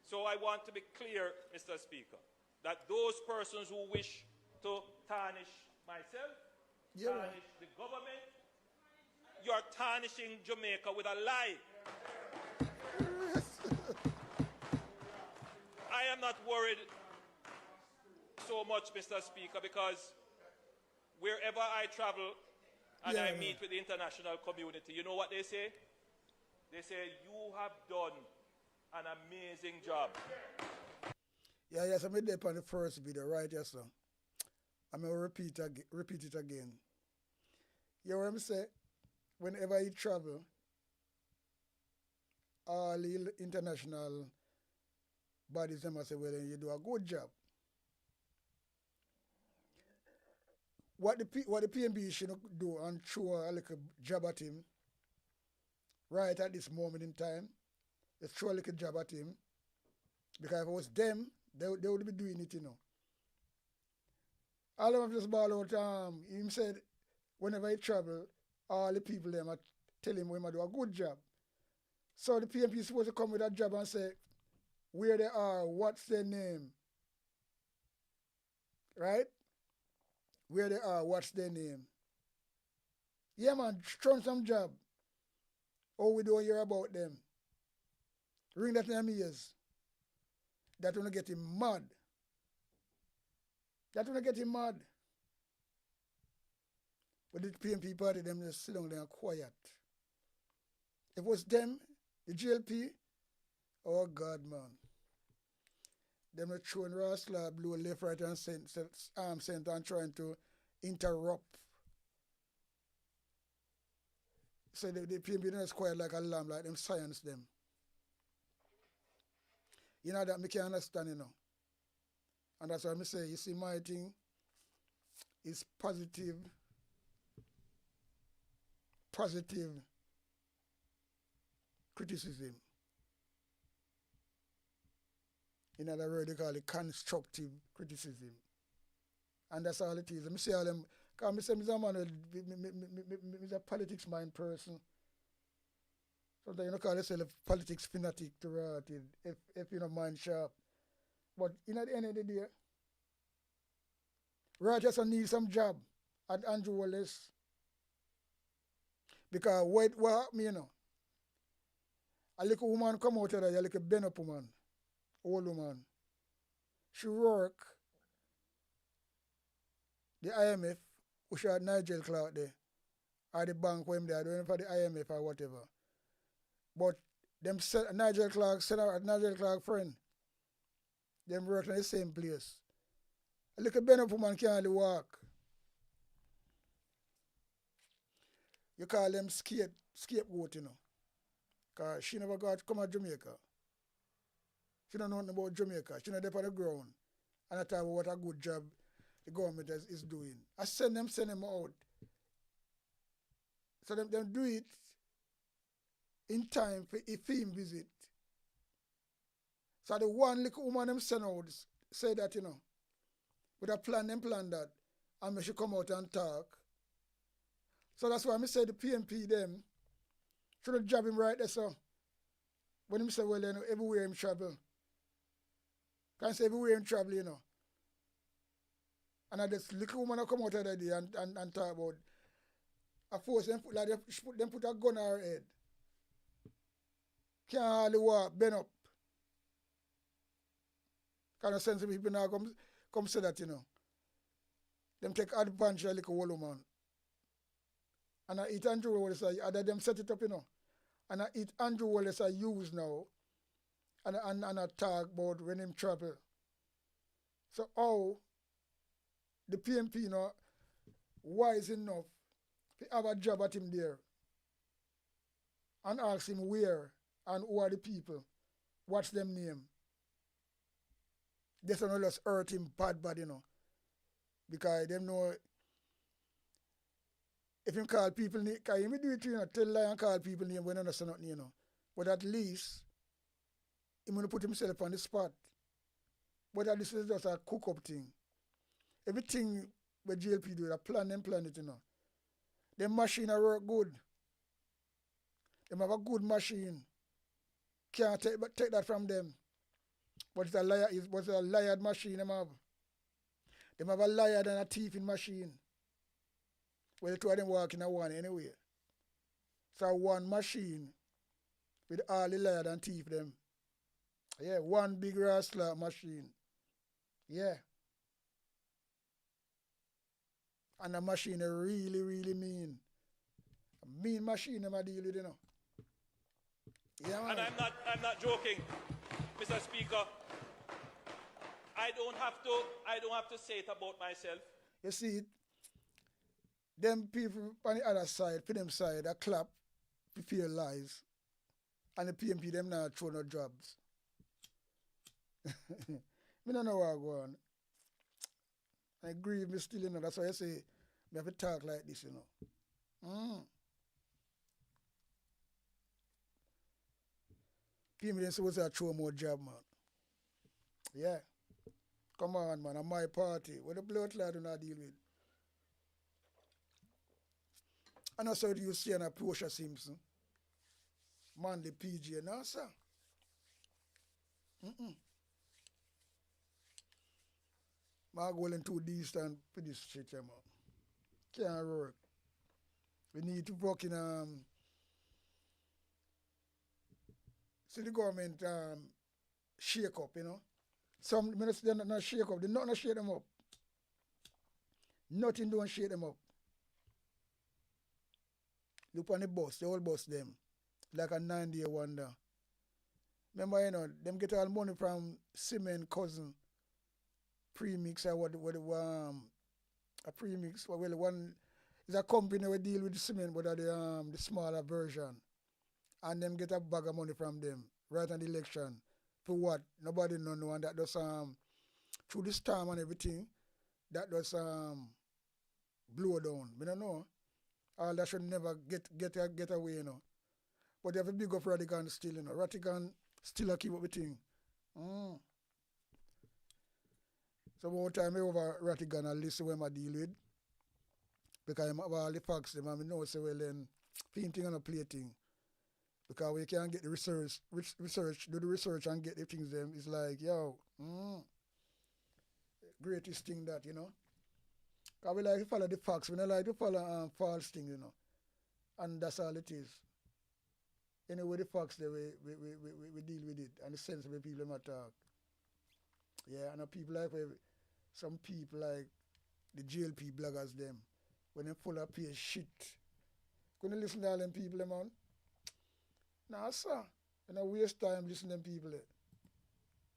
So I want to be clear, Mr. Speaker, that those persons who wish to tarnish myself, tarnish the government, you're tarnishing Jamaica with a lie. I am not worried so much, Mr. Speaker, because wherever I travel and I meet with the international community, you know what they say? They say, you have done an amazing job. Yeah, yes, I'm there on the first video, right, yes, sir. I'm going to repeat it again. You know what I'm saying? Whenever you travel, all the international bodies, them say, well, you do a good job. What the PNB should do and throw a little job at him, right at this moment in time, let's throw a little job at him, because if it was them, they would be doing it, you know. All of them just ball out, him said, whenever he travel, all the people them tell him when I do a good job. So the PNP is supposed to come with that job and say where they are, what's their name, right? Where they are, what's their name. Yeah, man, throw some job. All we don't hear about them. Ring that in them ears. That will get him mad. That will get him mad. But the PNP party, them just sit down there and quiet. If it was them, the GLP, oh God, man. Them are throwing Rastler, blue left, right, and center and trying to interrupt. So the PNP is quiet like a lamb, like them science them. You know that me can understand, you know. And that's why I say, you see, my thing is positive criticism. In other words, they call it constructive criticism. And that's all it is. I say all them, because I say I'm a politics mind person. Sometimes you know call yourself a politics fanatic to rot if you know mind sharp. But in at the end of the day, Rogers need some job at Andrew Wallace. Because what happened, you know? A little woman come out of there, a little bend up woman, old woman. She work the IMF, which had Nigel Clark there, or the bank where they are doing for the IMF or whatever. But them Nigel Clark friend, them work in the same place. A little bend up woman can't hardly walk. You call them scapegoat, you know. Because she never got to come to Jamaica. She don't know nothing about Jamaica. She not there on the ground. And I tell her what a good job the government is doing. I send them out. So them do it in time for a film visit. So the one little woman them send out say that, you know, with a plan that, and we should come out and talk. So that's why I say the PNP them should have job him right there, so. When him say, well, you know, everywhere him travel. Can't say everywhere him travel, you know. And I just little woman come out of the day and talk about a force them put like them put a gun on her head. Can't hardly walk, bend up. Kind of sense of people now come say that, you know. Them take advantage of like a whole man. And I eat Andrew Wallace, other them set it up, And I eat Andrew Wallace I use now. And I talk about when him travel. So how the PMP, wise enough to have a job at him there and ask him where and who are the people, what's them name. This one just hurt him bad, because them know if him call people name, because he do it, tell lie and call people name when they understand nothing, But at least, he going to put himself on the spot. But this is just a cook-up thing. Everything with GLP do, they plan it, The machine work good. They have a good machine. Can't take that from them. But it's a liar machine them have. They have a liar and a thieving machine. Well, the two of them working in one anyway. So one machine with all the liar and thief them. Yeah, one big rustler machine. Yeah. And the machine is really, really mean. A mean machine them I deal with, Yeah, man. And I'm not joking, Mr. Speaker. I don't have to say it about myself. You see, them people on the other side, for them side, they clap for fear lies. And the PMP them not throw no jobs. Me don't know what I go on. I agree with me still, That's why I say we have to talk like this, PMP them supposed to throw more job, man. Yeah. Come on, man. I'm my party. What the blood clot do not deal with? And that's how you see on a Portia Simpson. Man, the PG, no, sir. I'm going too distant for this shit, man. Can't work. We need to work in, see the government shake up, Some ministers they're not shake up. They're not shake them up. Nothing don't shake them up. Look on the bus, the whole bus them. Like a 9-day wonder. Remember, them get all money from Cement Cousin premix or what a premix. Well, one is a company we deal with the cement, but the smaller version. And them get a bag of money from them right on the election. For what? Nobody know, and that does through the storm and everything, that does blow down. We don't know. All that should never get away, But they have a big up Radigan still, Radigan still a keep up with thing. So one time I over Ratigan and listen when I deal with. Because I have all the facts them and I know say well then painting and a plating. Because we can't get the research, do the research and get the things them. It's like, greatest thing that, Because we like to follow the facts, we don't like to follow false things, And that's all it is. Anyway, the facts there we deal with it and the sense of the people might talk. Yeah, and people like some people like the GLP bloggers them, when they full of pay shit. Couldn't listen to all them people, man. Nah, sir. And I waste time listening to them people.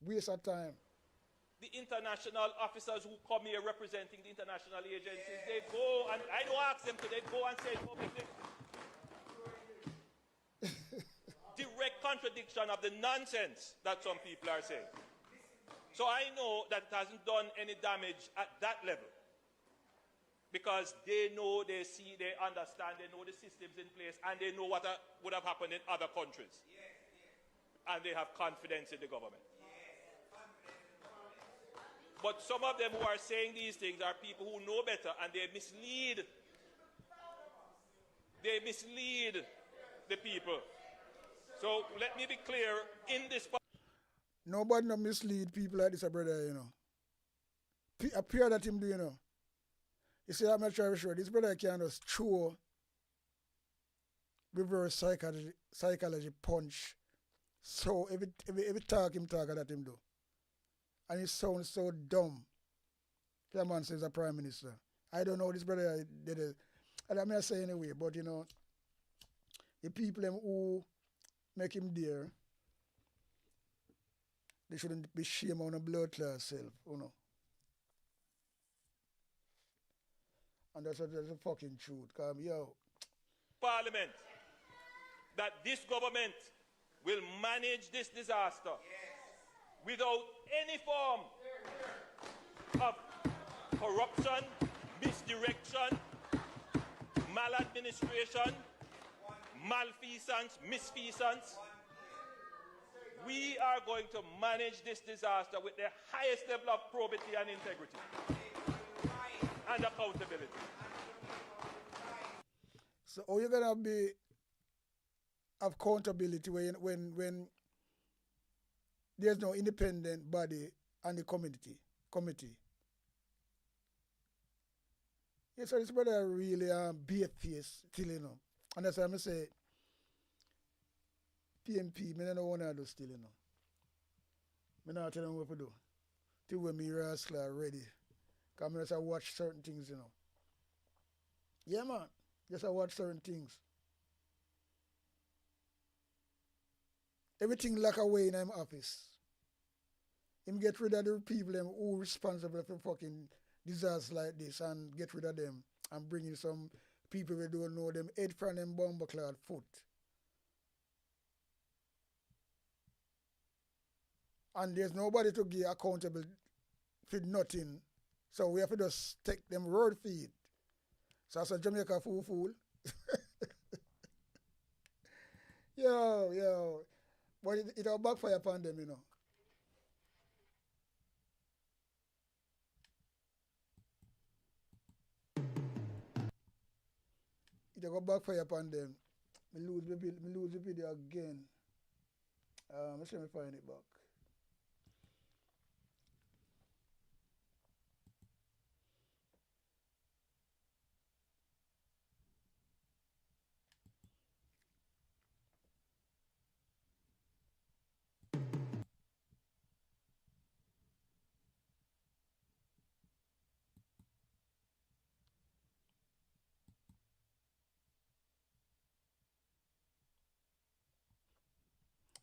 Waste of time. The international officers who come here representing the international agencies, they go, and I don't ask them to, they go and say it publicly. Direct contradiction of the nonsense that some people are saying. So I know that it hasn't done any damage at that level. Because they know, they see, they understand, they know the systems in place, and they know what would have happened in other countries. And they have confidence in the government. But some of them who are saying these things are people who know better, and they mislead. They mislead the people. So let me be clear, in this... Nobody no mislead people like this, brother, Appear that him do, You see, I'm not sure this brother can just throw reverse psychology punch. So every talk him talk that him do. And he sounds so dumb. That man says a prime minister. I don't know this brother did it. And I may say anyway, but you know, the people them who make him there, they shouldn't be shame on a blood class self, you know. And that's a fucking truth. Cause yo, Parliament that this government will manage this disaster without any form of corruption, misdirection, maladministration, malfeasance, misfeasance. We are going to manage this disaster with the highest level of probity and integrity and accountability. so how you gonna be accountability when there's no independent body and the committee. Yes, so this brother really be a face still, you know. And that's why I say PMP, me don't want to do still, you know. Me not tell them what to do. Till when me rascal are ready. Because I just watch certain things, you know. Yeah, man. Just I watch certain things. Everything lock away in him office. Him get rid of the people them who responsible for fucking disasters like this and get rid of them and bring in some people we don't know them head from them bomber clad foot. And there's nobody to give accountable for nothing. So we have to just take them road feed. So that's a Jamaica fool. Yo. But it'll backfire upon them, you know. It'll go backfire upon them. Me lose the video again. Let's see me find it back.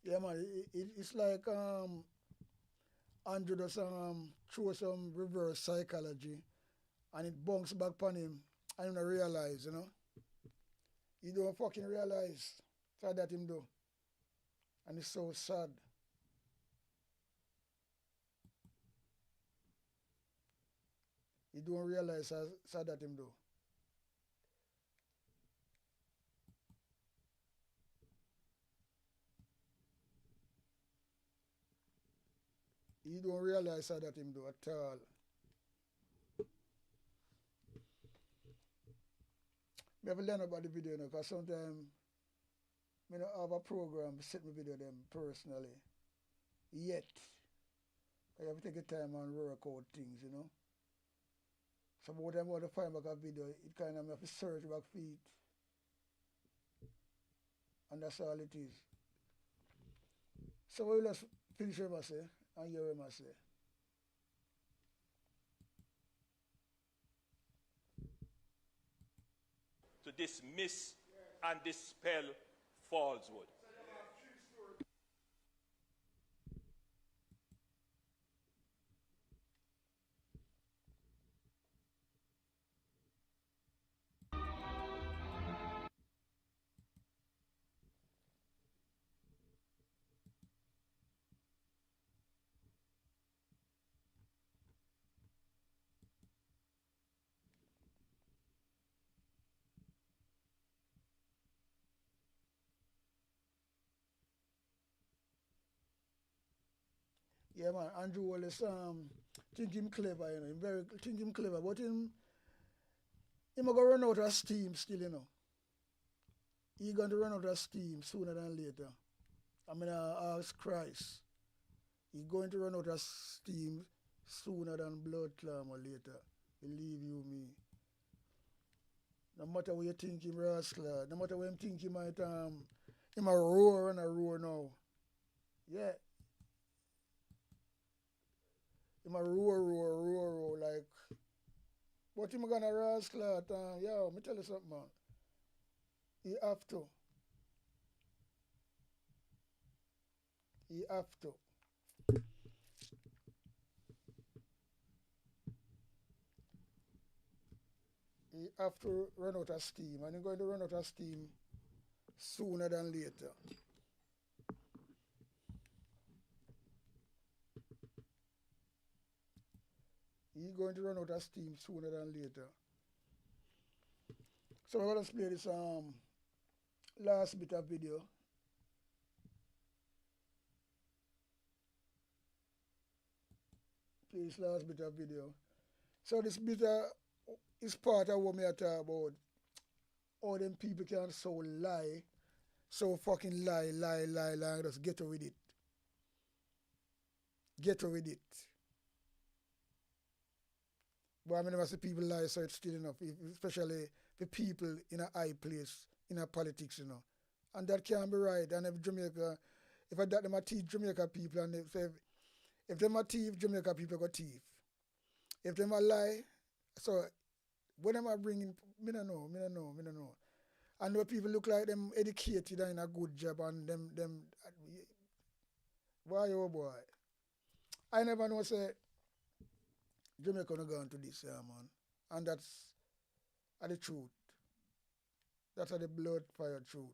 Yeah, man, it's like Andrew does throw some reverse psychology and it bounces back upon him. I don't realize, you know. He don't fucking realize. So that him do. And it's so sad. He don't realize how sad that him do. He don't realize how that him do at all. Me have to learn about the video, you know, because sometimes I don't have a program set my video them personally. Yet. I have to take the time and work out things, you know. So by the time I want to find back a video, it kind of have to search back for it. And that's all it is. So we'll just finish what I say and hear what I say. To dismiss and dispel falsehood. Yeah, man, Andrew Wallace think him clever, you know. Him very think him clever, but him gonna run out of steam still, you know. He going to run out of steam sooner than later. I mean, ask Christ. He going to run out of steam sooner than blood clam or later. Believe you me. No matter what you think him rascal, no matter what him think he might him a roar and a roar now. Yeah. Him a roar like But him gonna rascal it, yo, me tell you something, man. He have to. He have to. He have to run out of steam, and he's going to run out of steam sooner than later. He's going to run out of steam sooner than later. So I'm gonna play this last bit of video. Play this last bit of video. So this bit is part of what me I talk about. All them people can so lie, so fucking lie, just get away with it. Get away with it. But I mean, never see people lie, so it's still enough, especially the people in a high place, in a politics, you know. And that can't be right. And if Jamaica, if I that them a teach Jamaica people, and if them a thief, Jamaica people go thief. If them a lie, so when them a bringing, me no know. And the people look like them educated and in a good job, and them, why oh boy. I never know say Jamaica no gone to this, man. And that's the truth. That's the blood fire truth.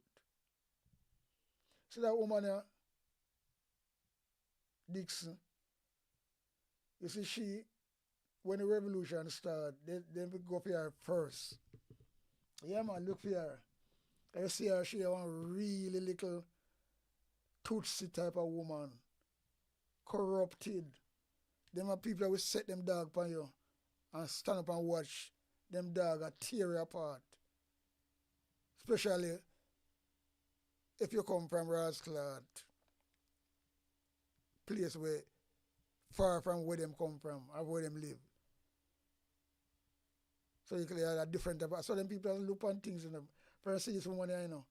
See that woman here, Dixon, you see she, when the revolution started, they go for her first. Yeah man, look for her. You see her, she one really little tootsie type of woman. Corrupted. Them are people that will set them dog upon you and stand up and watch them dog a tear you apart. Especially if you come from Rasclad, place where far from where them come from or where them live. So you can have a different type of, so them people look on things in them. First see this woman here, you know.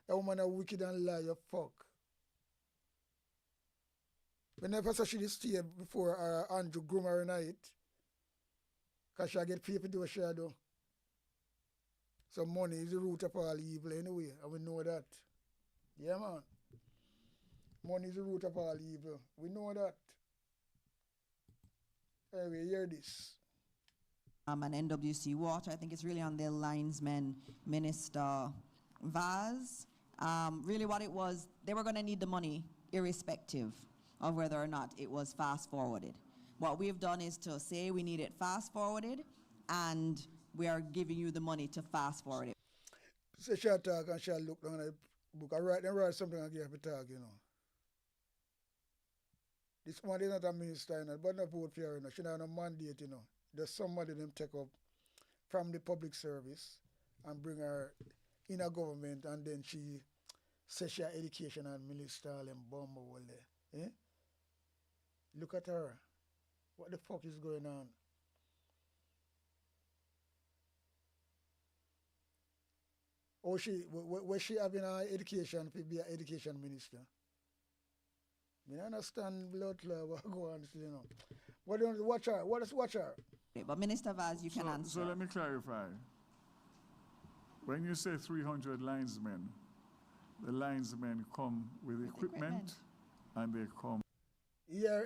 That woman is wicked and lie, you fuck. Whenever so she did stay before Andrew groom her night, because she get paid to do what she do. So money is the root of all evil anyway, and we know that. Yeah man. Money is the root of all evil. We know that. Anyway, hear this. And NWC Water. I think it's really on their linesman, Minister Vaz. Really what it was, they were going to need the money irrespective of whether or not it was fast forwarded. What we've done is to say we need it fast forwarded, and we are giving you the money to fast forward it. So she'll talk and she'll look down at the book. I write something and give her talk, you know. This one is not a minister, you know, but not vote for her, you know. She don't have no mandate, you know. There's somebody them take up from the public service and bring her in a government, and then she says she education and minister and bomb all there. Eh? Look at her. What the fuck is going on? Or was she having her education to be an education minister? I understand blood club go on, you know. What do you watch her? What is watch her? But Minister Vaz, you can answer. So let me clarify. When you say 300 linesmen, the linesmen come with equipment and they come. Yeah.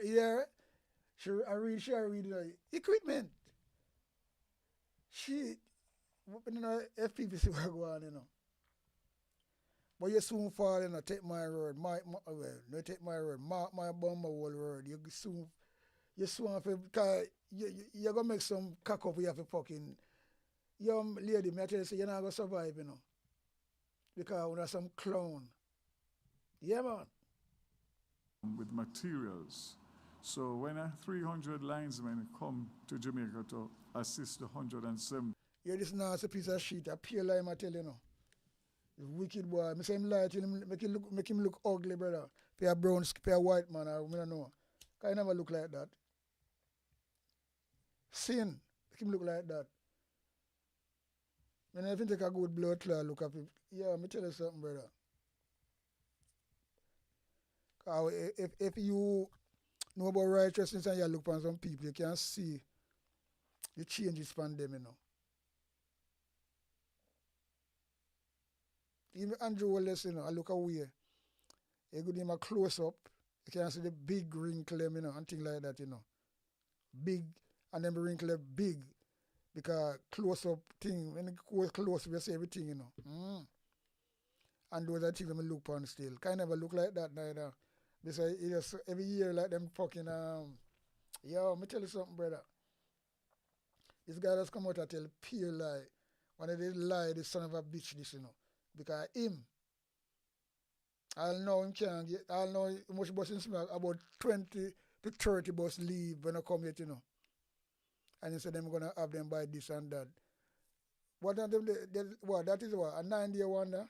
I read equipment. She, you know, FPPC will go on, you know. But you soon fall, you know, take my word, no take my word, mark my bum my whole word. You soon have to, because you're going to make some cock up, you have to fucking, young lady, me I tell you, say, you're not going to survive, you know. Because when there's some clown. Yeah, man. With materials. So when 300 linesmen come to Jamaica to assist the 107. Yeah, this nasty piece of shit, a pure lie, I tell you, know. Wicked boy. I say him lie till him make him look ugly, brother. For a brown, for a white man, I don't know. Because he never look like that. Sin. Make him look like that. When I think take a good blood clot look at him. Yeah, let me tell you something, brother. If you know about righteousness and you look on some people, you can see The changes from them, you know. Even Andrew Wallace, you know, I look away. You give him a close up, you can see the big wrinkle, you know, and things like that, you know. Big, and then the wrinkle big. Because close up thing, when it goes close, we see everything, you know. And those are things that I look upon still. Kind of look like that neither. Because it just, every year like them fucking, yo, me tell you something, brother. This guy just come out and tell a pure lie. One of these lie, the son of a bitch, this, you know. Because him, I'll know him can't get, I'll know how much bus in smoke, about 20 to 30 bus leave when I come here, you know. And he said they're going to have them by this and that. What are them, what, that is what, a 9-day wonder?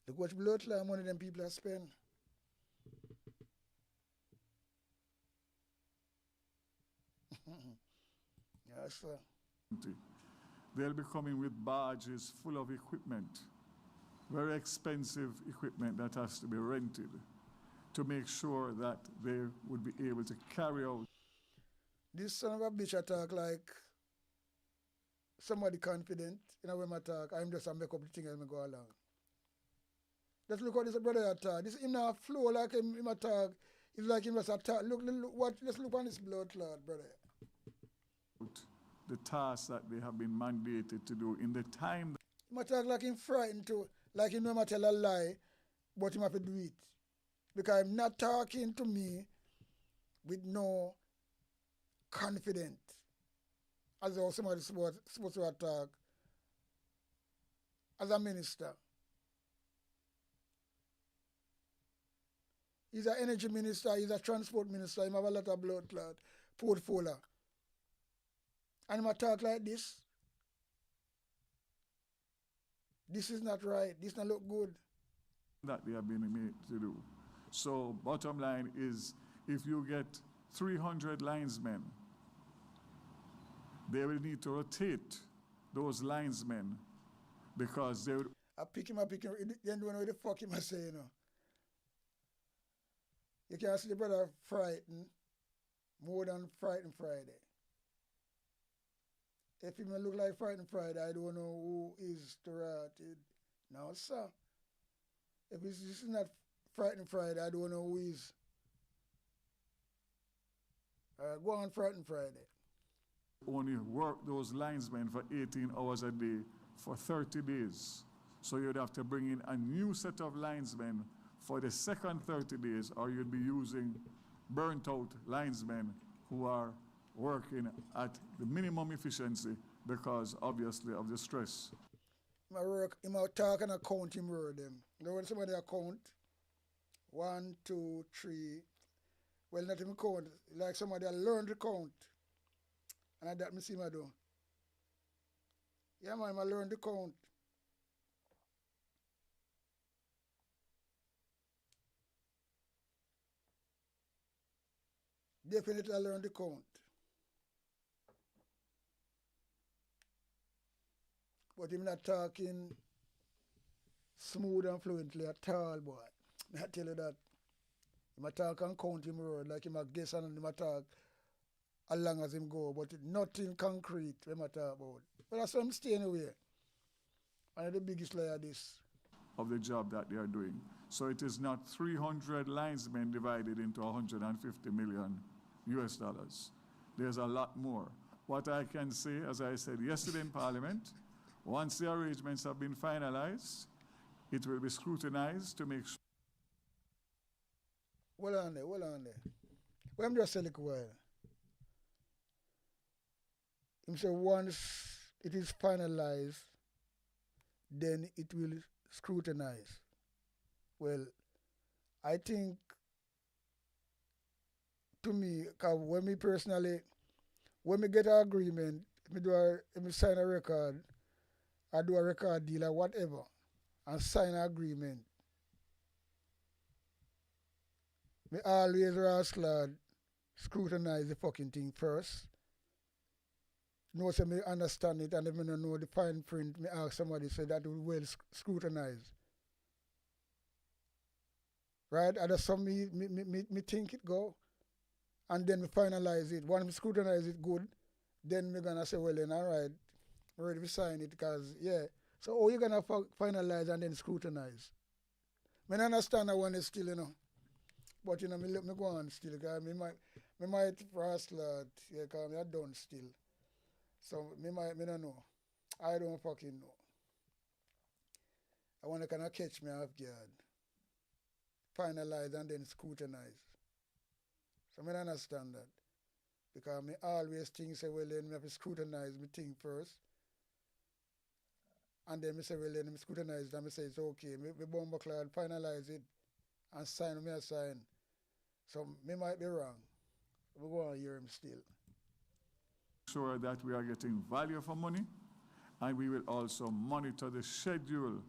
Look what blood clot money them people are spend. Yes, sir. They'll be coming with barges full of equipment, very expensive equipment that has to be rented to make sure that they would be able to carry out. This son of a bitch attack like somebody confident, you know, when I talk, I'm just a make up the thing as I go along. Just look what this brother attack. This him now flow like him attack. It's like him just attack. Look what, let's look on this blood clot, brother. The tasks that they have been mandated to do in the time. Him attack like him frightened to, like him never tell a lie, but him have to do it. Because I'm not talking to me with no confidence. As though somebody supposed to attack as a minister. He's an energy minister, he's a transport minister, he have a lot of blood clot, portfolio. And him talk like this. This is not right, this not look good. That they have been made to do. So bottom line is, if you get 300 linesmen, they will need to rotate those linesmen because they would. I pick him, then don't know what the fuck him I say, you know. You can see the brother frightened more than frightened Friday. If him look like frightened Friday, I don't know who is the rotted. No, sir. If this is not frightened Friday, I don't know who is. Go on frightened Friday. Only work those linesmen for 18 hours a day for 30 days. So you'd have to bring in a new set of linesmen for the second 30 days, or you'd be using burnt out linesmen who are working at the minimum efficiency because obviously of the stress. My work, him out talk and account him word them. You know when somebody account? 1, 2, 3. Well, not even count. Like somebody learn to count. And that me see my do. Yeah, man, I learn to count. Definitely I learn to count. But him not talking smooth and fluently at all, boy. I tell you that. Him a talk and count him word like him a guess and him a talk as long as him go, but nothing concrete when I talk about. But that's why I'm staying away. One of the biggest lie of this. Of the job that they are doing. So it is not 300 linesmen divided into 150 million US dollars. There's a lot more. What I can say, as I said yesterday in Parliament, once the arrangements have been finalized, it will be scrutinized to make sure. Hold on there. Well, I'm just saying a while. Him say once it is finalized, then it will scrutinize. Well, I think to me, cause when me personally, when me get an agreement, me sign a record, I do a record deal or whatever, and sign an agreement. Me always ask Lord, scrutinize the fucking thing first. Know say me understand it, and if me don't know the fine print, me ask somebody say that will well scrutinize. right? And that's how me think it go. And then we finalize it. Once we scrutinize it good, then we're gonna say, well then, all right, we're ready to sign it because, yeah. So how you gonna finalize and then scrutinize? I understand that one is still, but me let me go on still, because me might fast lot, yeah, because I done still. So me don't know. I don't fucking know. I want to kind of catch me off guard, finalize and then scrutinize. So I understand that. Because me always think say, well then me have to scrutinize me thing first. And then me say, well then me scrutinize it and me say it's okay. Me bomber cloud finalize it and sign me a sign. So me might be wrong. We go on hear him still. Sure that we are getting value for money, and we will also monitor the schedule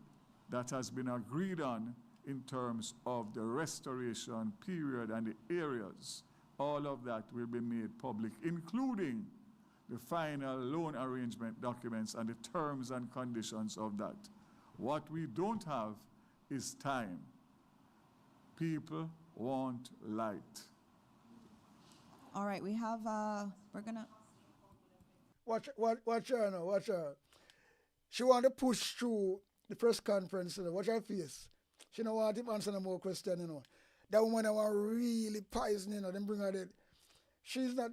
that has been agreed on in terms of the restoration period and the areas. All of that will be made public, including the final loan arrangement documents and the terms and conditions of that. What we don't have is time. People want light. All right, we have, we're gonna, Watch her now, watch her. She want to push through the press conference, watch her face. She don't want to answer no more question. That woman that want really poison, then bring her dead. She's not,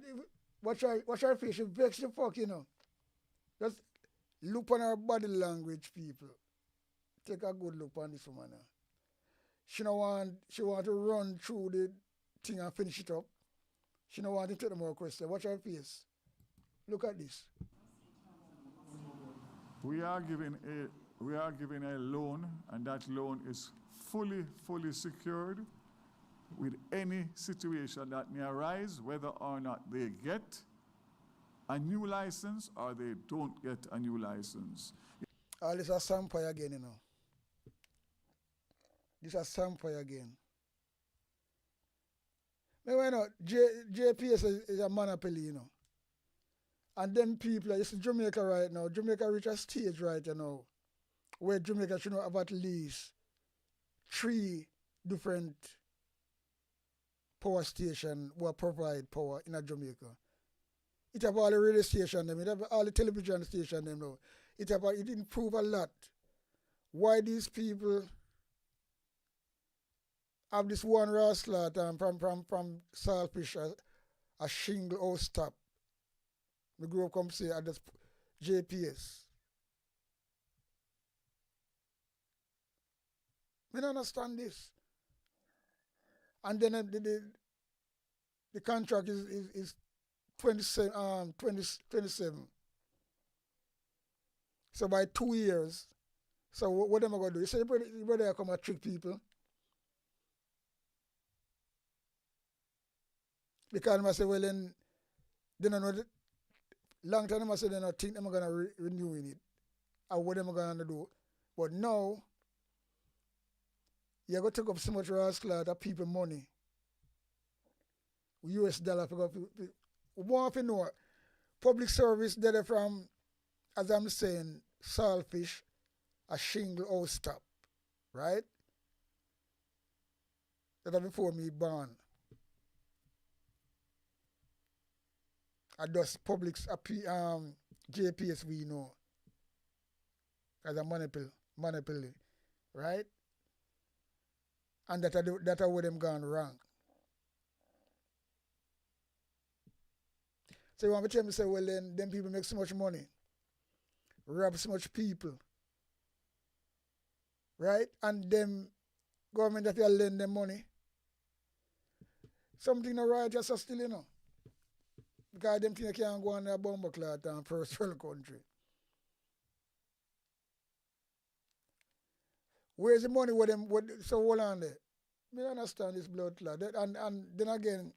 watch her face, she vex the fuck, Just look on her body language, people. Take a good look on this woman now. She want to run through the thing and finish it up. She don't want to take no more question. Watch her face. Look at this. We are giving a loan, and that loan is fully secured with any situation that may arise, whether or not they get a new license or they don't get a new license. All this a sample again, This is a sample again. Maybe JPS is a monopoly, And them people, it's Jamaica right now. Jamaica reach a stage right now where Jamaica should have at least 3 different power stations will provide power in Jamaica. It have all the radio station them, it have all the television station them now. It improve a lot. Why these people have this one rascal from Saltfish a shingle house top. We grew up come say at this JPS. We don't understand this. And then the contract is 27. So by 2 years, so what am I going to do? You say, you better come and trick people. Because I say, well, then I know that long time I say, they don't think they're going to renew it. Or what am I going to do? But now, you're going to take up so much rascal that people money. US dollar for we want to know public service that from, as I'm saying, Saltfish, a shingle house top, right? That before me born. I just public JPS we know as a monopoly, right? And that are where them gone wrong. So you want to tell me say, well then them people make so much money, rob so much people, right? And them government that will lend them money. Something not right just still, Because them things can't go on a bomber clot and first world country. Where's the money with them? So hold on there. Me understand this blood clot. And then again,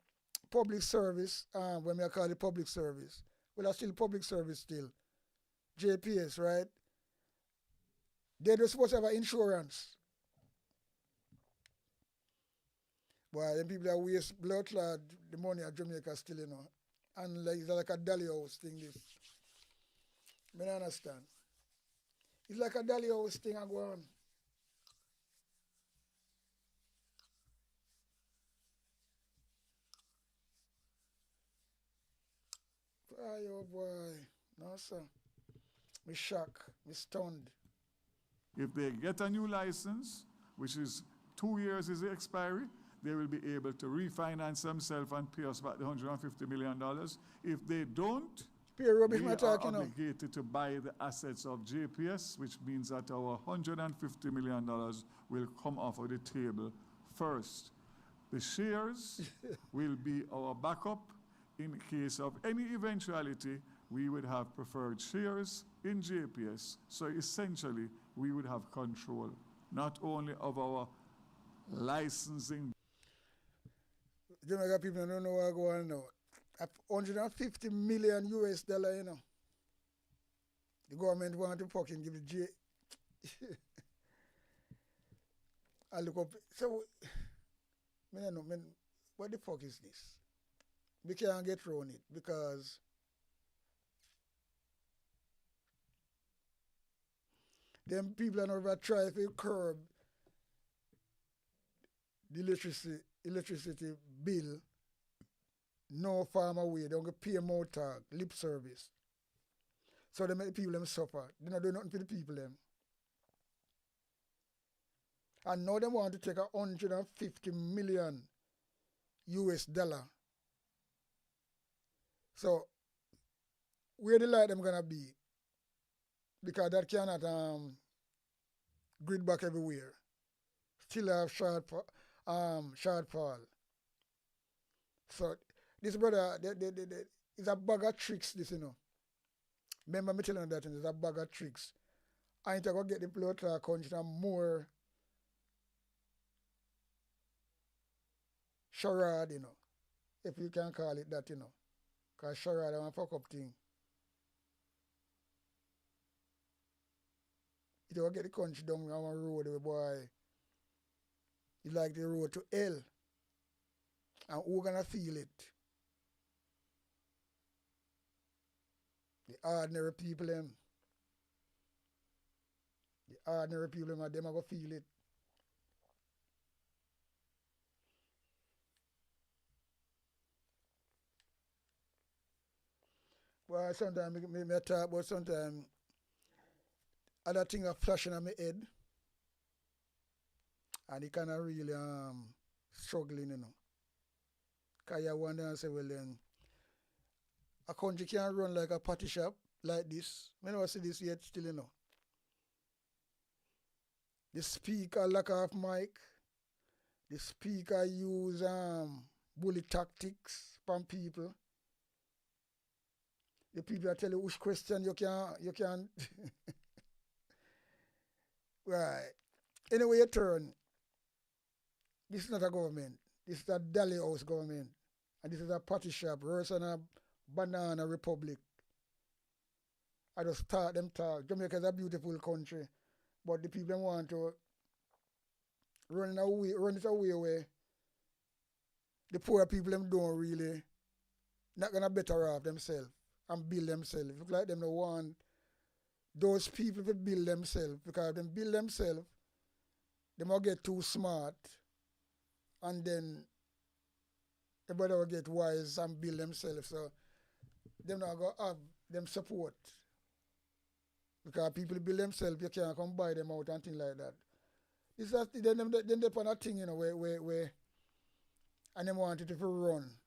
public service, when I call it public service, well, that's still public service still. JPS, right? They're supposed to have insurance. Boy, them people that waste blood clot, the money at Jamaica still, And it's like a dolly house thing, this. I don't understand. It's like a dolly house thing I go on. Aye, oh boy. No, sir. Me shocked. Me stunned. If they get a new license, which is 2 years is the expiry, they will be able to refinance themselves and pay us back the $150 million. If they don't, Pay rubbish, we my are talking now. obligated to buy the assets of JPS, which means that our $150 million will come off of the table first. The shares will be our backup in case of any eventuality. We would have preferred shares in JPS. So essentially, we would have control not only of our licensing. Jamaica people don't know what go on now. 150 million US dollar, you know. The government want to fucking give the J. I look up. So, what the fuck is this? We can't get around it because them people are never try to curb the electricity bill. No farm away. They don't pay more tag, lip service. So they make the people them suffer. They don't do nothing for the people them. And now they want to take 150 million US dollar. So where the light them gonna be? Because that cannot grid back everywhere. Still have shortfall. So this brother, it's a bag of tricks, this, you know. Remember me telling you that it's a bag of tricks. I ain't gonna get the blood clot country and more charade, you know. If you can call it that, you know. Because charade is a fuck up thing. You don't get the country down on a road, boy. It's like the road to hell. And who's gonna feel it? The ordinary people, them. The ordinary people, them are gonna feel it. Well, sometimes I talk about sometimes other things are flashing on my head. And it kind of really struggling, you know. Because you wonder and say, well then, a country can't run like a party shop like this. I never see this yet still, you know. The speaker lack of mic. The speaker use bully tactics from people. The people tell you which question you can right. Anyway you turn, this is not a government. This is a Dally House government. And this is a party shop, worse than a banana republic. I just start them talk. Jamaica is a beautiful country. But the people want to run it away where the poor people them don't really not gonna better off themselves and build themselves. Look like them don't want those people to build themselves, because if they build themselves, they might get too smart and then everybody will get wise and build themselves. So them not gonna have them support. Because people build themselves, you can't come buy them out and things like that. It's just then they put a thing, you know, where and them want it to run.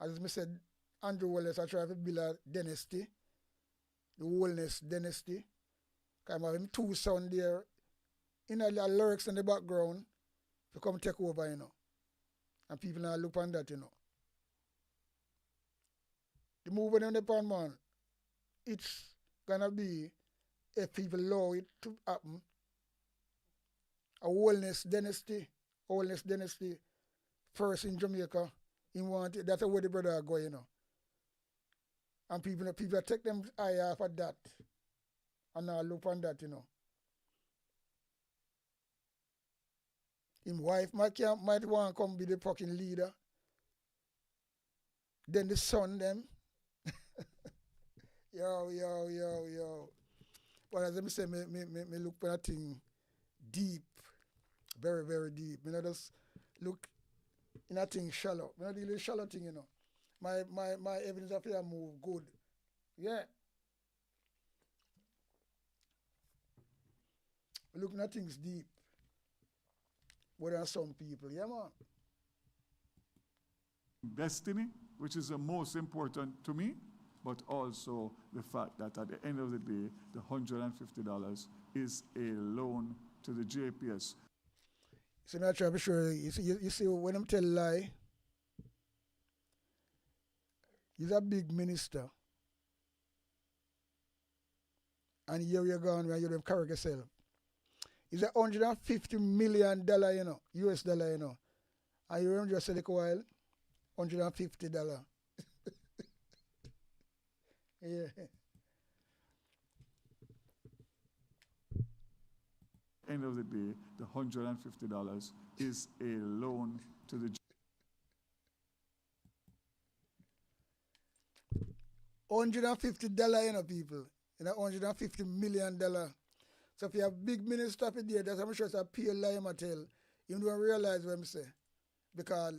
As I said, Andrew Wallace I try to build a dynasty, the holness dynasty. Because I have him two sons there, in the lyrics in the background, to come take over, you know. And people now look on that, you know. The movement on the pan, man, it's gonna be, if people allow it to happen, a holness dynasty first in Jamaica. He want it, that's where the brother go, you know. And people take them eye off of that and now look on that, you know. His wife might want to come be the fucking leader. Then the son them. Yo. But as I say, me look for that thing deep. Very, very deep. Me not just look in that thing shallow. Me not really shallow thing, you know. My evidence affair move good. Yeah. Looking at things deep. More than some people. Yeah, man. Destiny, which is the most important to me, but also the fact that at the end of the day, the $150 is a loan to the JPS. So I'm trying to be sure. You see, when I'm telling lie, he's a big minister. And here you're going where you don't carry yourself. It's $150 million, you know, US dollar, you know. And you remember just said a while, $150. Yeah. End of the day, the $150 is a loan to the $150, you know, people. You know, $150 million. So if you have big minister for there, that's how much I pay lie material. You don't realize what I'm saying. Because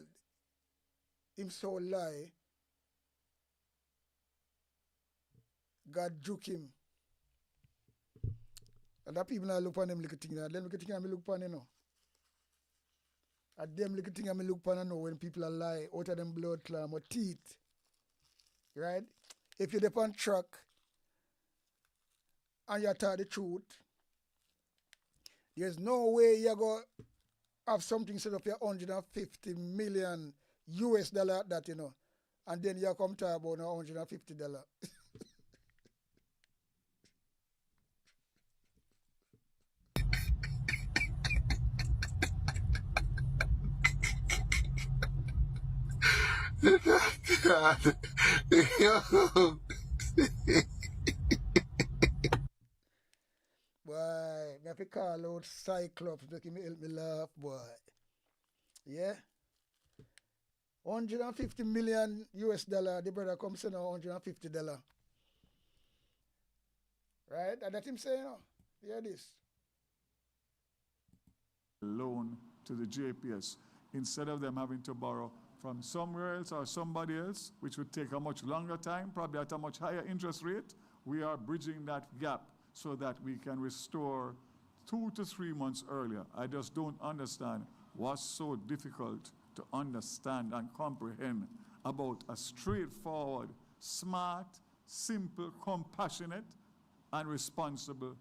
him so lie, God juke him. And that people now look upon them little thing. Them little thing I look upon, you know. And them little thing I look upon, you know, when people are lie out of them blood clam or teeth. Right? If you're on track and you tell the truth, there's no way you're going to have something set up your $150 million US dollar that, you know, and then you come to about $150. Boy, I have to call out Cyclops to help me laugh, boy. Yeah? $150 million US dollar, the brother comes in $150. Right? And that's him saying, oh, hear this. loan to the JPS instead of them having to borrow from somewhere else or somebody else, which would take a much longer time, probably at a much higher interest rate. We are bridging that gap so that we can restore 2 to 3 months earlier. I just don't understand what's so difficult to understand and comprehend about a straightforward, smart, simple, compassionate, and responsible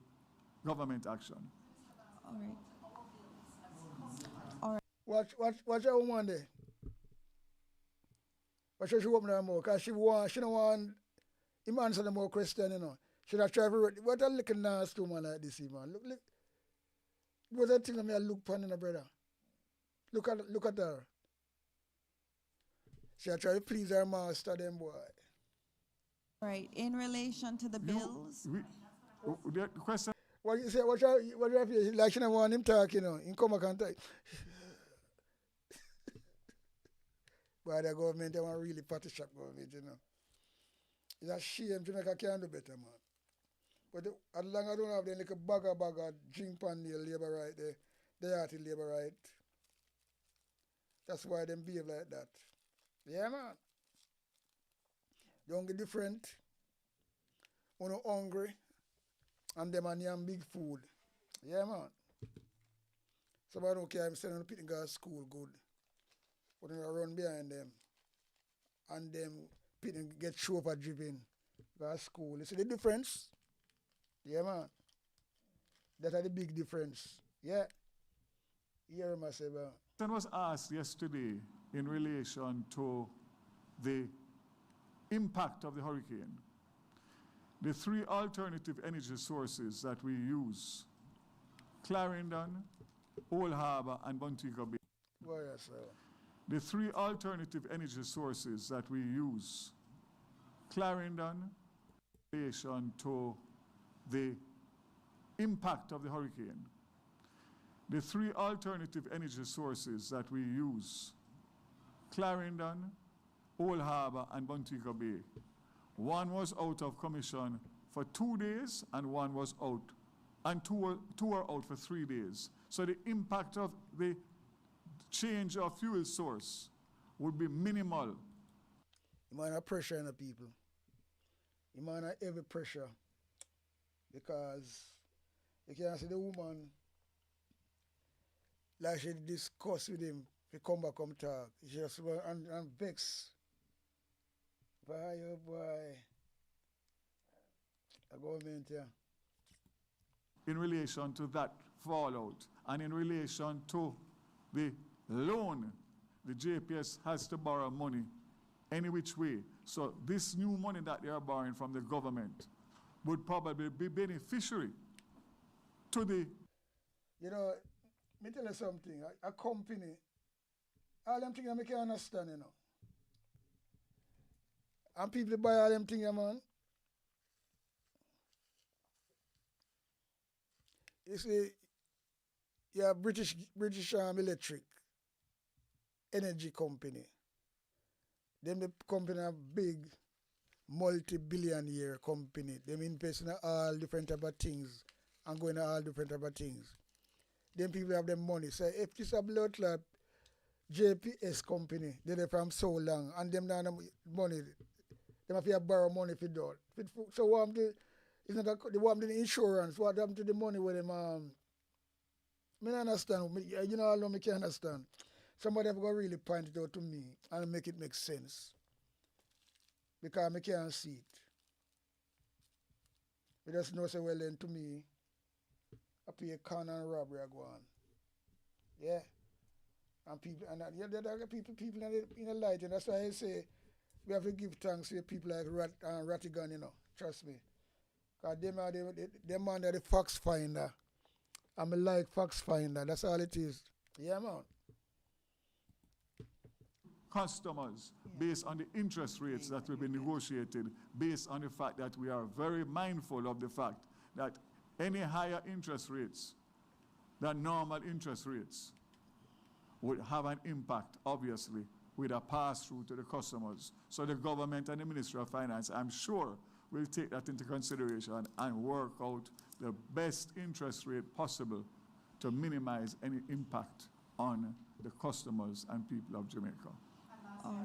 government action. All right. Watch that woman there. Watch how she open her mouth, because she don't want him answer the more question, you know. She not try to, what a little nasty woman like this, man. Look. What's that thing that I look upon, brother? Look at her. She try to please her master, them boy. All right. In relation to the bills, The question What you say? What you have here? Like she don't want him talk, you know. Him come back and talk. But the government, they want really party shop government, you know. It's a shame Jamaica can't do better, man. But as long as I don't have them like a bagger drink pan the labor right there, they are the labor right. That's why them behave like that. Yeah, man. Don't get different. When you're hungry, and them and yam big food. Yeah, man. Somebody don't care, I'm sending people to school good. But you run behind them. And them people get chauffeur driven. Go to school. You see the difference? Yeah, man. That's the big difference. Yeah. Hear me say, man. question was asked yesterday in relation to the impact of the hurricane. The 3 alternative energy sources that we use, Clarendon, Old Harbour, and Montego Bay. Boy, yes, sir. The 3 alternative energy sources that we use, Clarendon, in relation to the impact of the hurricane. The 3 alternative energy sources that we use, Clarendon, Old Harbour, and Montego Bay. One was out of commission for 2 days, and one was out, and two are out for 3 days. So the impact of the change of fuel source would be minimal. Him on a pressure in the people. Him on a heavy pressure. Because you can see the woman like she discuss with him, he come back come talk. She just go and vex. Boy, oh boy. A government, yeah. In relation to that fallout and in relation to the loan, the JPS has to borrow money any which way. So this new money that they are borrowing from the government would probably be beneficiary to the... You know, me tell you something. A company, all them things I can understand, you know. And people buy all them things, man. You see, you have British Electric Energy Company. Them the company a big multi-billion-year company. Them invest in all different type of things and going all different type of things. Them people have them money. So if this a blood clot JPS company, they're there from so long and them not money, them have to borrow money for that. So what I'm it's not they want the insurance. What happened to the money with them? I don't understand. You know, I know me can understand. Somebody have got to really point it out to me and make it make sense. Because I can't see it. We just know, say, well, then to me, I pay a con and robbery I go on. Yeah. And people, and there are people in the light, and that's why I say we have to give thanks to people like Rattigan, you know. Trust me. Because them are the fox finder. I'm a like fox finder. That's all it is. Yeah, man. Customers, based on the interest rates that will be negotiated, based on the fact that we are very mindful of the fact that any higher interest rates than normal interest rates would have an impact, obviously, with a pass-through to the customers. So the government and the Ministry of Finance, I'm sure, will take that into consideration and work out the best interest rate possible to minimize any impact on the customers and people of Jamaica. All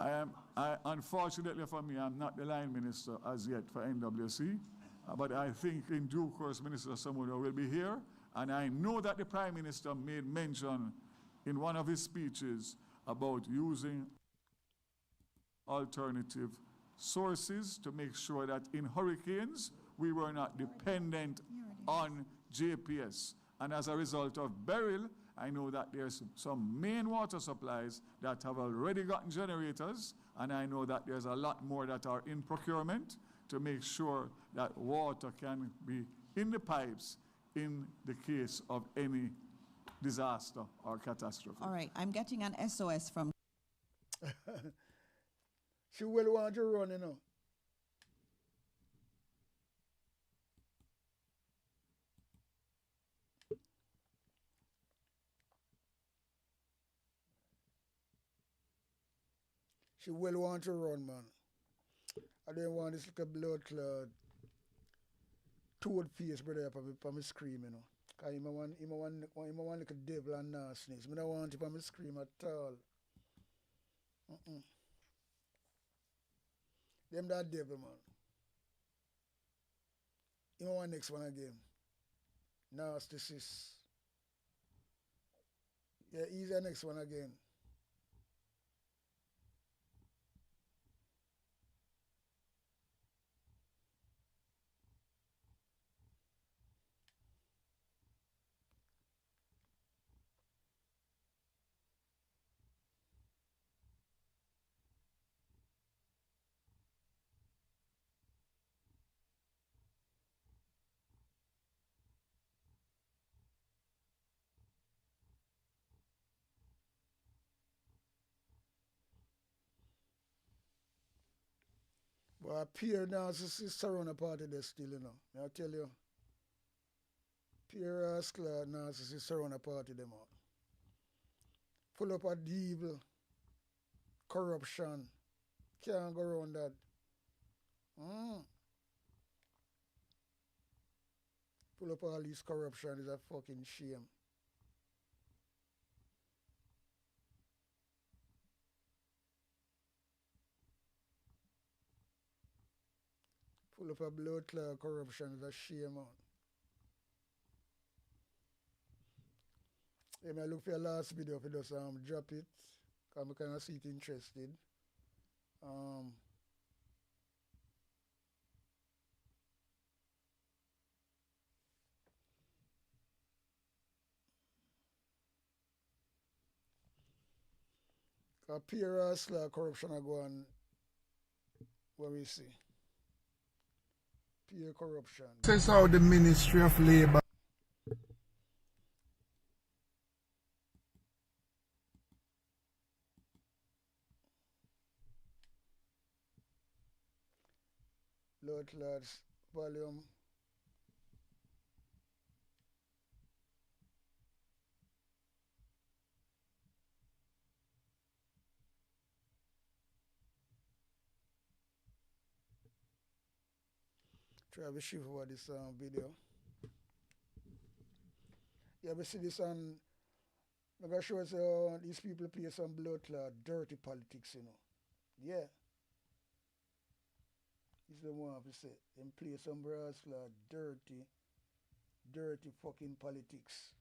right. Unfortunately for me, I'm not the line minister as yet for NWC, but I think in due course Minister Samuel will be here, and I know that the Prime Minister made mention in one of his speeches about using alternative sources to make sure that in hurricanes we were not dependent on JPS. And as a result of Beryl, I know that there's some main water supplies that have already gotten generators, and I know that there's a lot more that are in procurement to make sure that water can be in the pipes in the case of any disaster or catastrophe. All right. I'm getting an SOS from... She will want to run, you know. She will want to run, man. I don't want this little blood clot toad face brother for me scream, you know. Because I'm one little devil and nastiness. I don't want it for me scream at all. Them that devil, man. You know one next one again. Nasty sis. Yeah, he's the next one again. But Pierre narcissist surround a party there still, you know. I tell you. Pierre Ascla narcissist surround a party them out. Full up of evil, corruption. Can't go around that. Full up all this corruption is a fucking shame. Full of a blood clot corruption is a shame, man. Yeah, me I look for your last video if you just drop it. Cause I kinda see it interested. Um cause pure hustler corruption I go on what we see. Pure corruption. Says how the Ministry of Labour Blood clots, volume. Try to shift over this video. Yeah, we see this on. I'm gonna show us these people play some blood clot, dirty politics, you know. Yeah. This is the one I say. Them play some brass clot, dirty fucking politics.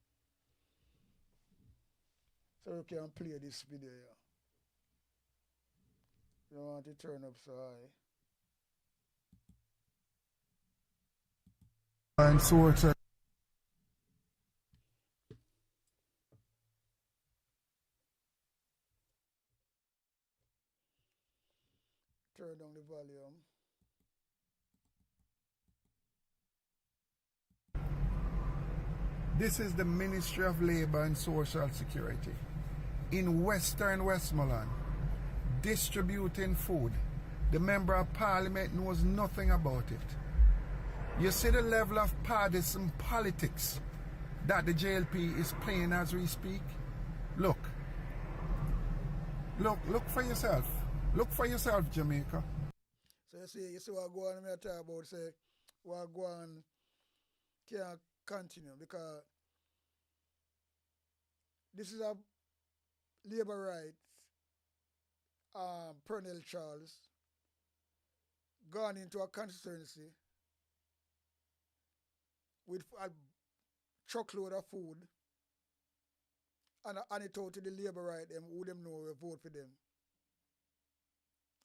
So you can play this video here. You don't want to turn up so high. and social Turn down the volume. This is the Ministry of Labour and Social Security in Western Westmoreland distributing food. The Member of Parliament knows nothing about it. You see the level of partisan politics that the JLP is playing as we speak? Look for yourself. Look for yourself, Jamaica. So you see what go on me talk about, say what go on can't continue because this is a labor rights Pernell Charles gone into a constituency with a truckload of food and it out to the labor right them who them know will vote for them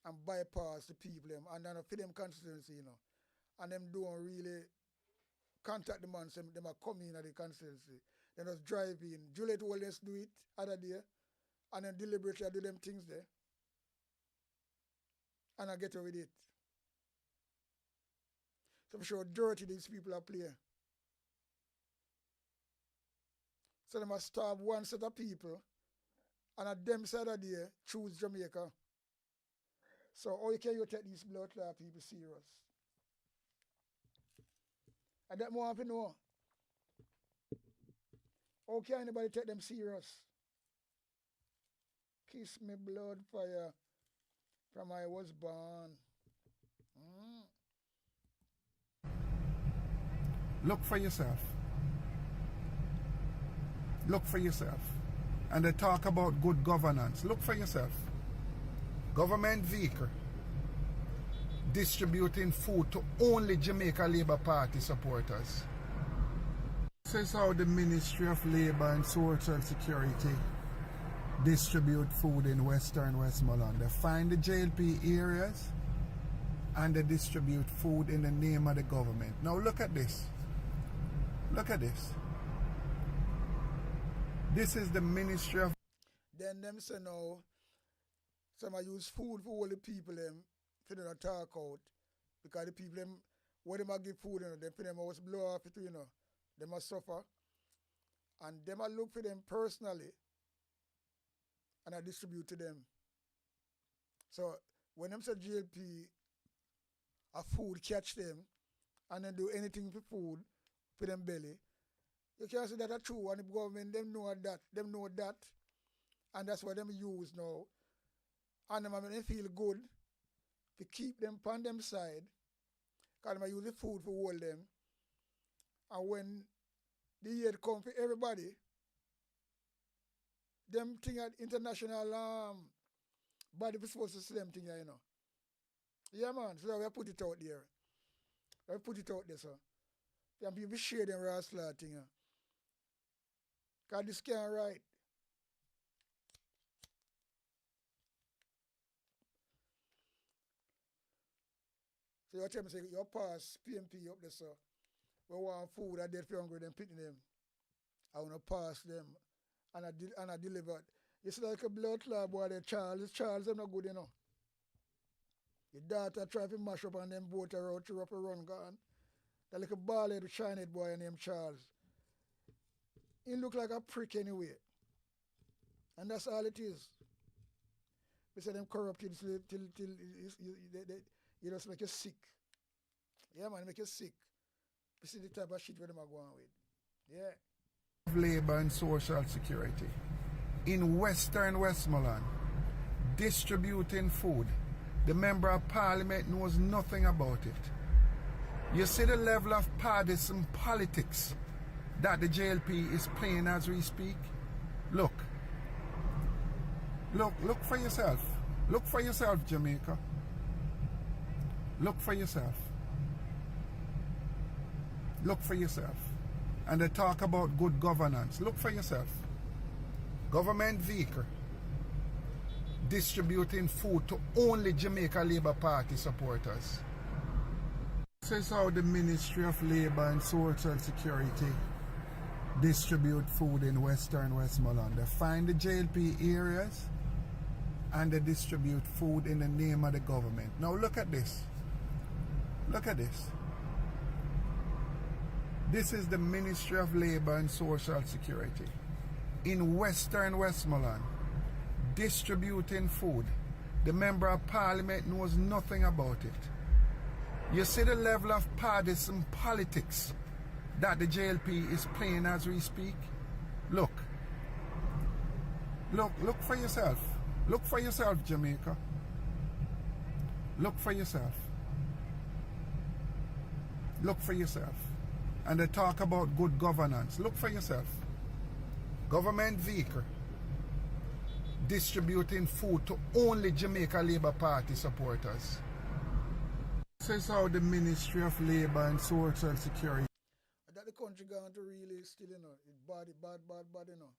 and bypass the people them and then for them constituency, you know. And them don't really contact the man, them are coming in at the constituency. They just drive in. Juliet Holness do it other day and then deliberately do them things there. And I get away with it. So I'm sure dirty these people are playing. So they must starve one set of people and at them side of the choose Jamaica. So how can you take these blood clot people serious? And that more have to know. How can anybody take them serious? Kiss me blood fire from I was born. Look for yourself. Look for yourself. And they talk about good governance. Look for yourself. Government vehicle distributing food to only Jamaica Labour Party supporters. This is how the Ministry of Labour and Social Security distribute food in Western Westmoreland. They find the JLP areas and they distribute food in the name of the government. Now look at this. Look at this. This is the Ministry of... Then them say now, some I use food for all the people them for them to talk out. Because the people them, what them a give food, you know, them for them always blow off it, you know. They must suffer. And them I look for them personally and I distribute to them. So when them say GLP a food catch them and then do anything for food for them belly, you can't say that are true and the government them know that and that's what them use now. And them make them feel good to keep them on them side because them use the food for hold them. And when the year come for everybody, them thing at international body was supposed to see them thing, you know. Yeah, man, so we put it out there. I put it out there, sir. And people share them rascal thing. Because this can't right. So you tell me, say, you pass PMP up there, sir. We want food, I dead for hungry, them picking them. I want to pass them. And I delivered. You see like a blood clot boy, the Charles, them not good, you know. Your daughter try to mash up on them boat around, through up a run gone. That little bald-headed, shiny boy named Charles. He look like a prick anyway. And that's all it is. We say them corrupt till you just make you sick. Yeah, man, make you sick. You see the type of shit where them are going with. Yeah. Labour and Social Security in Western Westmoreland distributing food. The Member of Parliament knows nothing about it. You see the level of partisan politics that the JLP is playing as we speak? Look for yourself. Look for yourself, Jamaica. Look for yourself. Look for yourself. And they talk about good governance. Look for yourself. Government vehicle distributing food to only Jamaica Labour Party supporters. This is how the Ministry of Labour and Social Security distribute food in Western Westmoreland. They find the JLP areas and they distribute food in the name of the government. Now look at this. Look at this. This is the Ministry of Labour and Social Security in Western Westmoreland distributing food. The Member of Parliament knows nothing about it. You see the level of partisan politics that the JLP is playing as we speak? Look for yourself. Look for yourself, Jamaica. Look for yourself. Look for yourself. And they talk about good governance. Look for yourself. Government vehicle distributing food to only Jamaica Labour Party supporters. This is how the Ministry of Labour and Social Security. That the country going to really still, you know, it's bad, you know.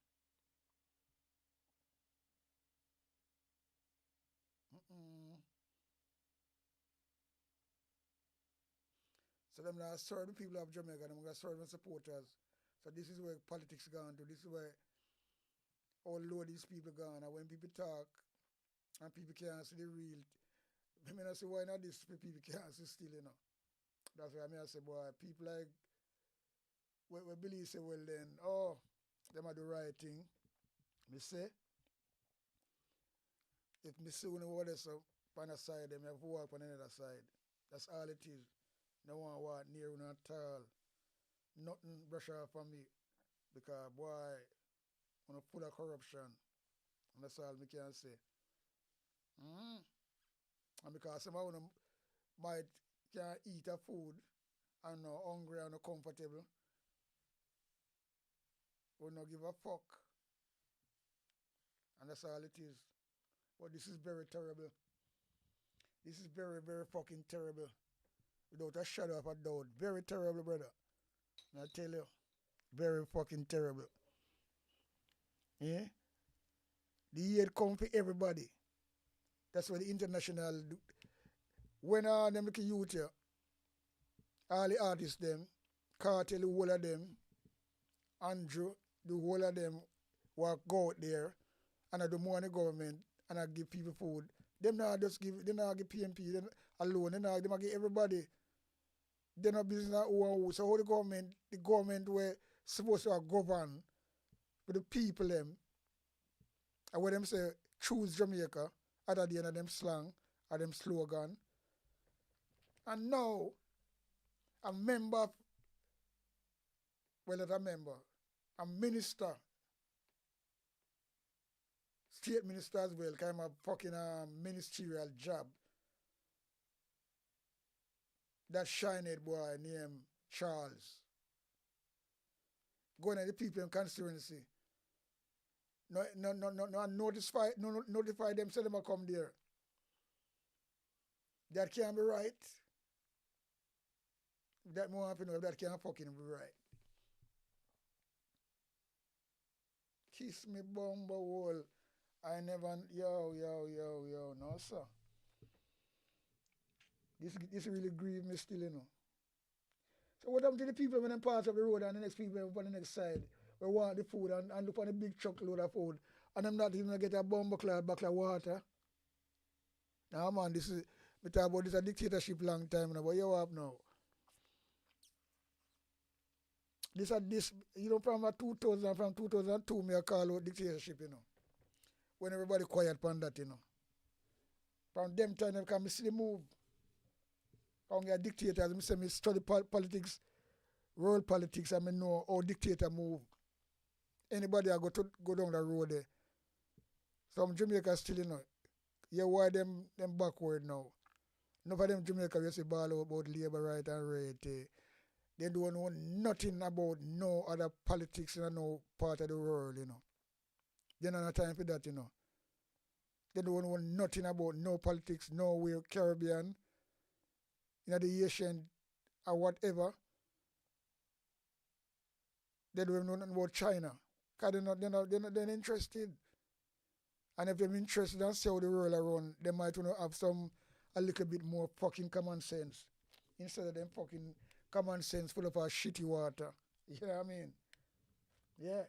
So them now serve the people of Jamaica, them going to serve the supporters. So this is where politics gone to. This is where all low these people gone. And when people talk and people can't see the real, I mean, I say, why not this people can't see still, you know? That's why I mean, I say, boy, people like, we believe, say, well then, oh, them are the right thing. Me say, if me see one over there, so, on the side, them have to walk on the other side. That's all it is. No one walk near you at all. Nothing brush off on me. Because, boy, I'm full of corruption. And that's all me can say. And because some of them might can't eat a food and no hungry and no comfortable, will not give a fuck. And that's all it is. But this is very terrible. This is very, very fucking terrible. Without a shadow of a doubt. Very terrible, brother. And I tell you, very fucking terrible. Yeah? The aid come for everybody. That's what the international do. When them make a youth here, all the artists them, Cartel, the whole of them, Andrew, the whole of them will go out there and I do more than the government and I give people food. Them not just give, they not give PMP them alone, they not give everybody. They not business who. So how the government were supposed to govern with the people them. And when them say choose Jamaica, at the end of them slang or them slogan. And now a member, well not a member, a minister, state minister as well, kind of fucking ministerial job. That shiny boy named Charles. Going at the people in constituency. No, notify them, so them come there. That can't be right. That more happen if that can't fucking be right. Kiss me bumbo hole. I never yo, no sir. This really grieve me still, you know. So what happened to the people when them pass up the road and the next people on the next side we want the food and look on the big truck load of food and them not even gonna get a bumbo cloud back of water? Now man, this is we talk about this a dictatorship long time now, but you have now. This you know from 2000 from 2002 me I call out dictatorship, you know. When everybody quiet on that, you know. From them time they can see the move. From a dictator, I say me study politics, world politics, I know how dictator move. Anybody I go down the road there. Some Jamaica still, you know. Yeah, why them backward now? None of them Jamaica you say ball about labor right and right. They don't know nothing about no other politics in no part of the world, you know. They don't have time for that, you know. They don't know nothing about no politics, nowhere Caribbean, in the Asian or whatever. They don't know nothing about China. Because they're not interested. And if they're interested in see how the world around, they might want to have a little bit more fucking common sense. Instead of them fucking common sense full of our shitty water. You know what I mean? Yeah.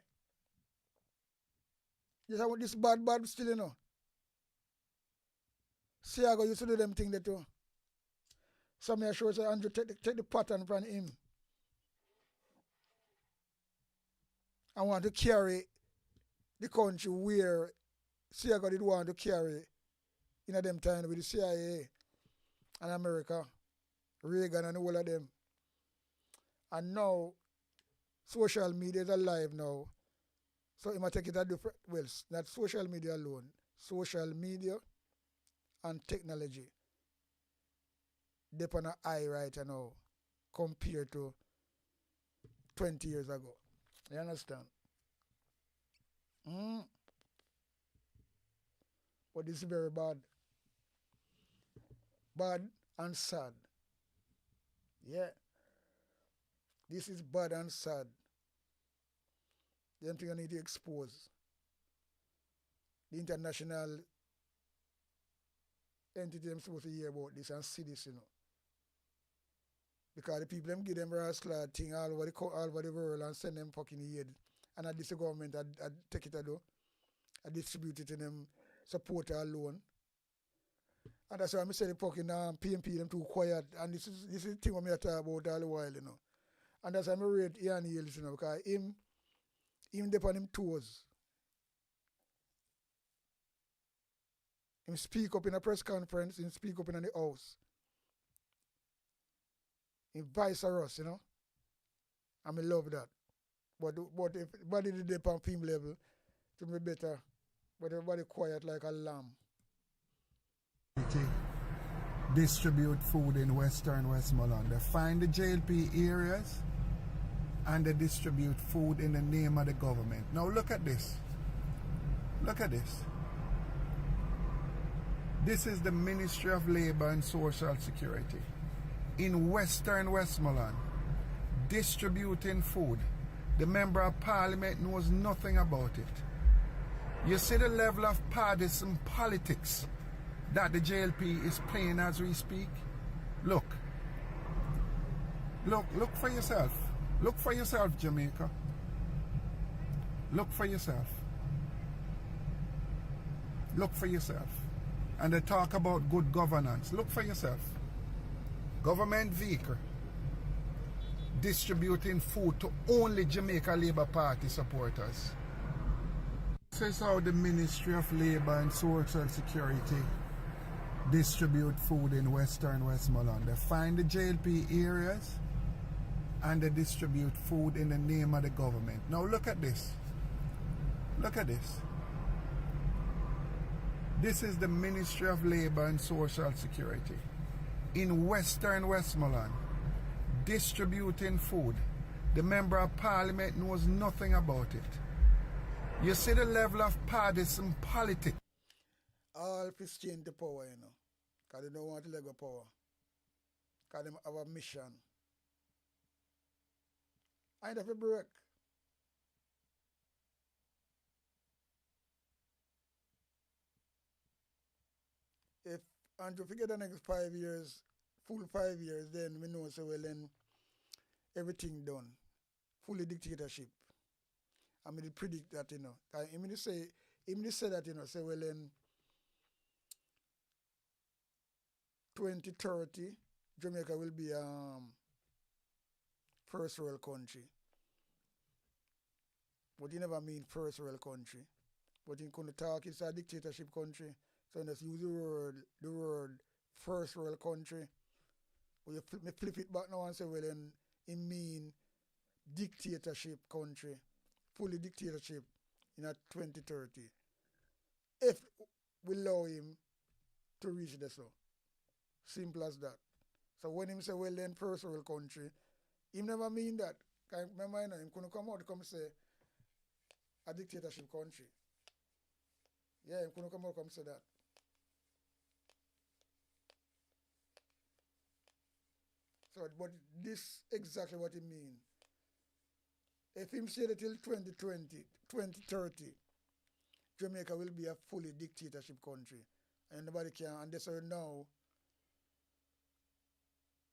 Just how this bad still, you know. See, I go used to do them thing there too. Some here show say Andrew take the pattern from him. I want to carry the country where Siaga did want to carry in them time with the CIA and America, Reagan and all of them. And now social media is alive now. So he might take it a different not social media alone. Social media and technology. They're on an eye right now compared to 20 years ago. You understand? But this is very bad. Bad and sad. Yeah. This is bad and sad. Them thing I need to expose. The international entity them supposed to hear about this and see this, you know. Because the people them give them rascal thing all over the world and send them fucking aid. And at this government I take it a do. I distribute it to them support alone. And that's why I say the fucking PMP them too quiet. And this is the thing I talk about all the while, you know. And that's why I rate Ian Hills, you know, because him depend on him toes. Him speak up in a press conference, him speak up in the house. Him vice us, you know. And I love that. But if everybody did it on film level, it would be better. But everybody quiet like a lamb. Distribute food in Western Westmoreland. They find the JLP areas and they distribute food in the name of the government. Now look at this. Look at this. This is the Ministry of Labour and Social Security in Western Westmoreland distributing food. The Member of Parliament knows nothing about it. You see the level of partisan politics that the JLP is playing as we speak? Look for yourself. Look for yourself, Jamaica. Look for yourself. Look for yourself. And they talk about good governance. Look for yourself. Government vehicle distributing food to only Jamaica Labour Party supporters. This is how the Ministry of Labour and Social Security distribute food in Western Westmoreland. They find the JLP areas and they distribute food in the name of the government. Now look at this. Look at this. This is the Ministry of Labour and Social Security in Western Westmoreland distributing food. The Member of Parliament knows nothing about it. You see the level of partisan politics. All fists change the power, you know. Because they don't want to let go power. Because they have a mission. And if you break. If and if we get the next 5 years, full 5 years, then we know so well then everything done. Fully dictatorship. I mean predict that, you know. I mean say that, you know, say well in 2030 Jamaica will be first world country. But you never mean first world country. But in Kuno talk it's a dictatorship country. So let's use the word first world country. But you flip it back now and say, well then it mean dictatorship country. Fully dictatorship in a 2030. If we allow him to reach the so. Simple as that. So when him say, well then first world country, he never mean that. Remember, you know, him couldn't come out and come say a dictatorship country. Yeah, him couldn't come out and come say that. So, but this exactly what it mean. If him say that till 2020, 2030, Jamaica will be a fully dictatorship country. And nobody can, and they say now,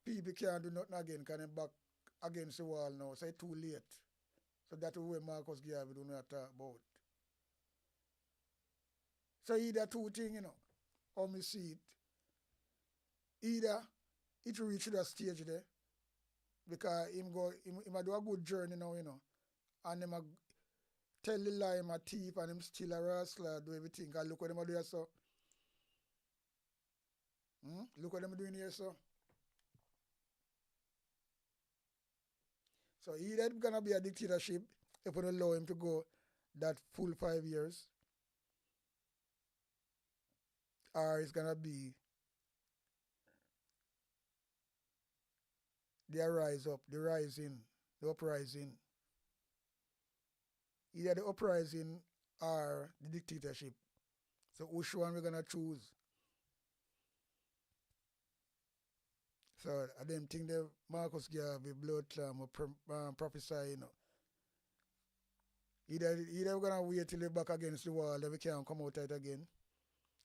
people can't do nothing again, can they back against the wall now, so it's too late. So that's the way Marcus Garvey do not talk about. So either two things, you know, how me see it. Either it reach that stage there, because him do a good journey now, you know, and him a tell the lie, him a thief, and him still a rascal, do everything. And look what him a do here, so. Look what them doing here, so. So either it's gonna be a dictatorship if we don't allow him to go that full 5 years, or it's gonna be the uprising. Either the uprising or the dictatorship. So which one we're gonna choose? So I don't think the Marcus Garvey blood clam or prophesy, you know. Either we're gonna wait till we're back against the wall, then we can't come out of it again.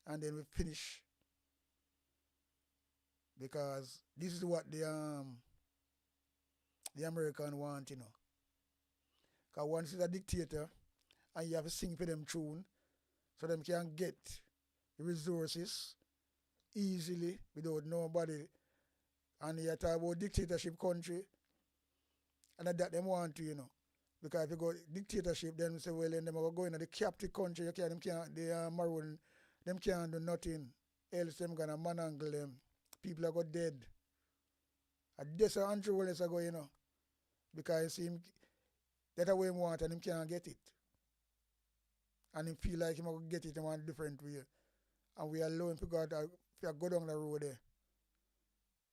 And then we finish. Because this is what the American want, you know. Because once it's a dictator and you have to sing for them tune so them can get the resources easily without nobody. And you talk about dictatorship country, and that them want to, you know. Because if you go dictatorship, then say, well, then them are going to the captive country, them can't, they are maroon, them can't do nothing. Else them gonna manangle them. People are go dead. And that's how Andrew Wallace are going, you know. Because him, that's what he want and him can't get it. And him feel like he must get it in one different way. And we allow him to go down the road there.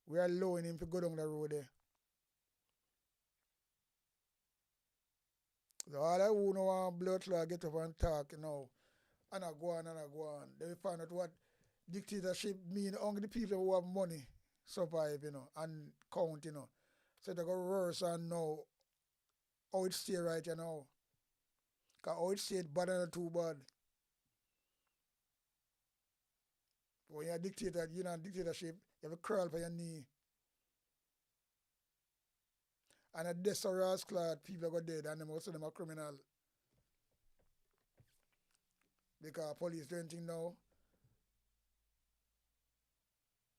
We are allowing him to go down the road there. So all I who know want blood clot get up and talk, you know, and I go on. Then we find out what dictatorship mean. Only the people who have money survive, you know, and count, you know. So they go worse and know how it stay right, you know. Because how it stay bad and too bad. When you're a dictator, you're not a dictatorship, you have to crawl for your knee. And a desperate clad people go dead and most of them are criminal. Because police don't think now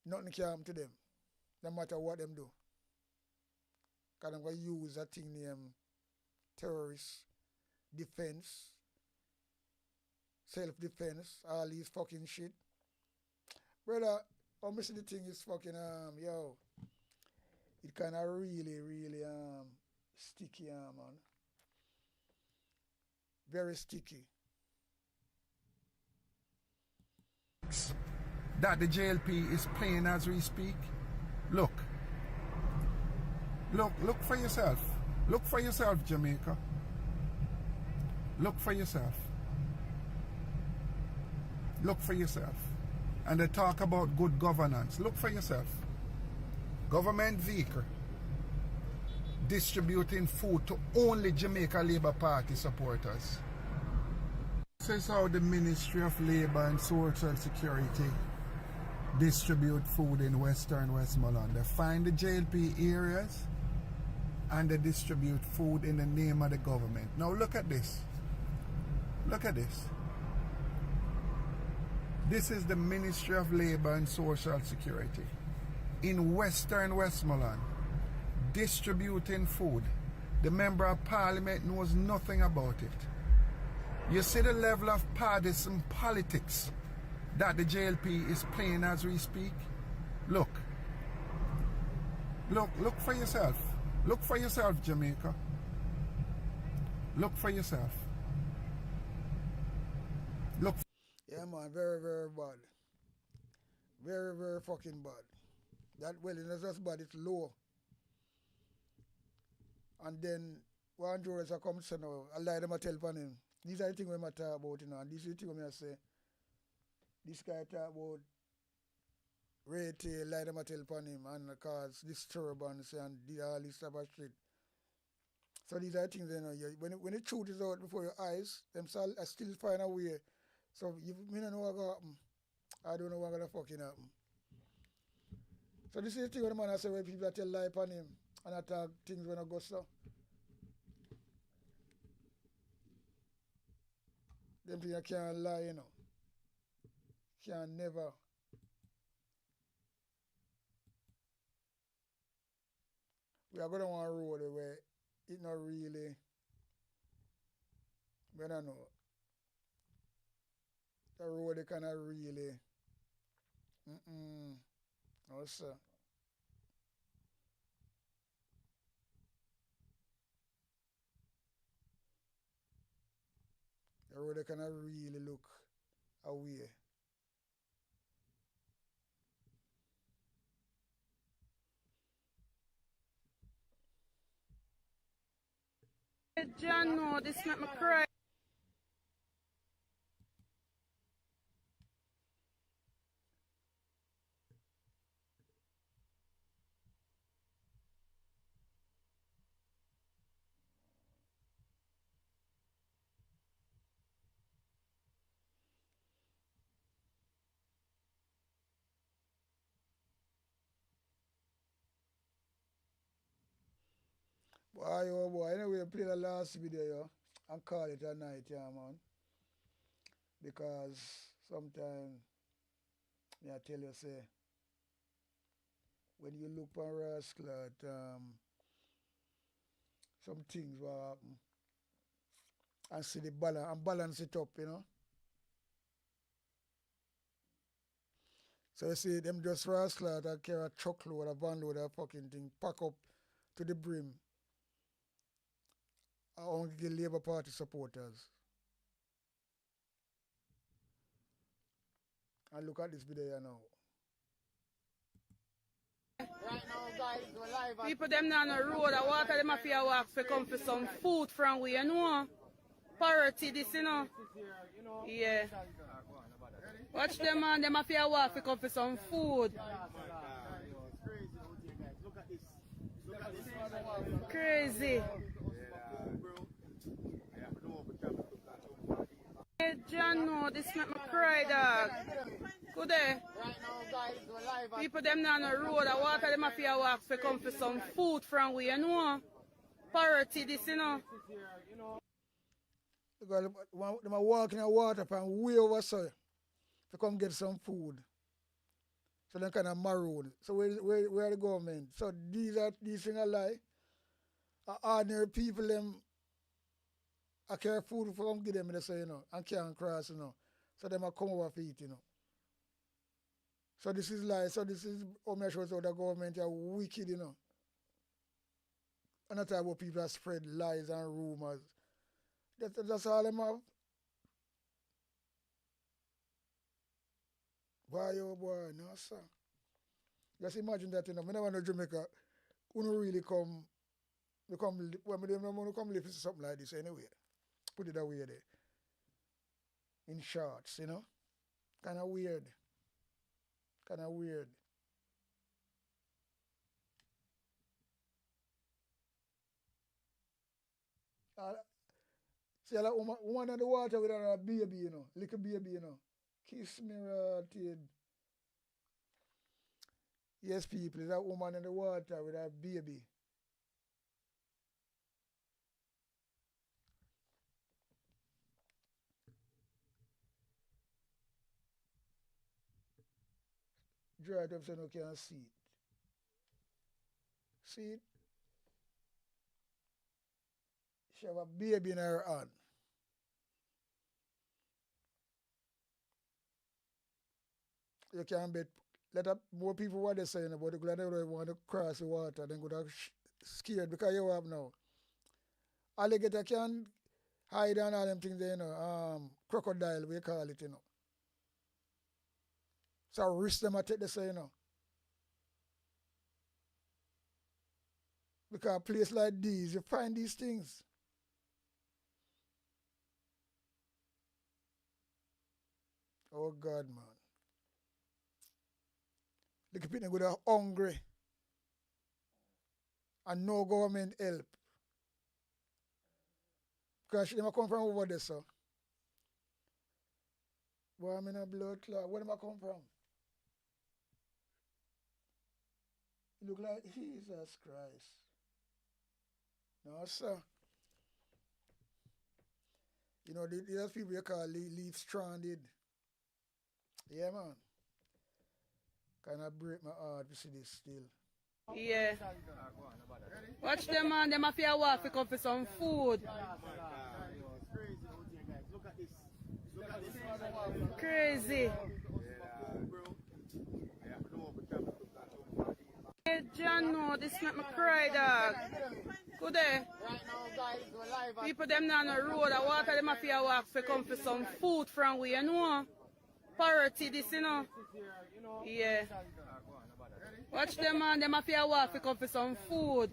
nothing can happen to them. No matter what them do. Because they're going to use a thing named terrorist defense, self-defense, all these fucking shit. Brother, obviously the thing is fucking, it kind of really, really sticky, man. Very sticky. That the JLP is playing as we speak. Look for yourself. Look for yourself, Jamaica. Look for yourself. Look for yourself. And they talk about good governance. Look for yourself. Government vehicle. distributing food to only Jamaica Labour Party supporters. This is how the Ministry of Labour and Social Security distribute food in Western Westmoreland. They find the JLP areas and they distribute food in the name of the government. Now look at this. Look at this. This is the Ministry of Labour and Social Security in Western Westmoreland distributing food. The Member of Parliament knows nothing about it. You see the level of partisan politics that the JLP is playing as we speak? Look for yourself. Look for yourself, Jamaica. Look for yourself. Look. Yeah, man, very, very bad. Very, very fucking bad. That, well, it's not just bad, it's low. And then, one jurors are come to now, I lie them a tell upon him. These are the things we talk about, you know, and this is the thing I say. This guy talk about Ray Tay, lie them a tell upon him, and cause disturbance and all this type of shit. So these are the things, you know, when the truth is out before your eyes, them I still find a way. So you me don't know what going to happen. I don't know what's going to fucking happen. So this is the thing when the man I say when people tell lie upon him and attack things when I go so. Them things can't lie, you know. Can't never. We are going on one road where it not really, I don't know. The road they cannot really, no sir. The road they cannot really look away. John, no, this make me cry. Boy, oh boy, anyway, play the last video, yo, and call it a night, yeah, man. Because sometimes, I tell you, say, when you look on rascal at some things will happen and see the balance and balance it up, you know. So you see them just rascal that carry a truckload, a van load, a fucking thing, pack up to the brim. I want the Labour Party supporters. And look at this video here now. Right now, guys, we're live. People them down the road, I water them a fear walk to come for some food from we, you know. Parity this, you know. Yeah. Watch them man, them a fear walk to come for some food. Crazy. Hey, John, no, this make me cry, dog. Good day. Right now, guys, we're live. People them down the road, I water them a fear walk to come for some food from we, you know. Parity this, you know. Because them are walking in water from way over so to come get some food. So they kind of maroon. So where are the government? So these things are lie. Ordinary people them I care food for them give them they say, you know, and can't cross, you know. So them a come over for it, you know. So this is lie. So this is how much shows how the government are wicked, you know. And that's how people are spread lies and rumors. That's all them have. Boy, oh boy, no sir. Just imagine that, you know. I never know Jamaica who don't really come when they don't come live in something like this anyway. Put it away there. In shorts, you know. Kinda weird. Kinda weird. See a woman in the water with a baby, you know, little baby, you know. Kiss me rotted. Yes, people, is that woman in the water with a baby. Dry it up so you can see it. See it? She have a baby in her hand. You can bet let up more people what they saying about the glad they don't want to cross the water, then go to scared because you have now. Alligator can hide and all them things there, you know. Crocodile we call it, you know. So risk them at take the say, you know. Because a place like these, you find these things. Oh God, man. Look people go there hungry and no government help. Because they come from over there, so. Boy, I'm in a blood clot. Where do I come from? You look like Jesus Christ. No, sir. You know, there's people you call leave stranded. Yeah, man. Kind of break my heart to see this still. Yeah. Watch them, man. Them have to walk to come for some food. Crazy. Hey, John, no, this make me cry, dog. Good day. People them down the road, I water them have to walk to come for some food from where, you know. Parity, this, you know. Yeah. Watch them, man. Them have to walk to come for some food.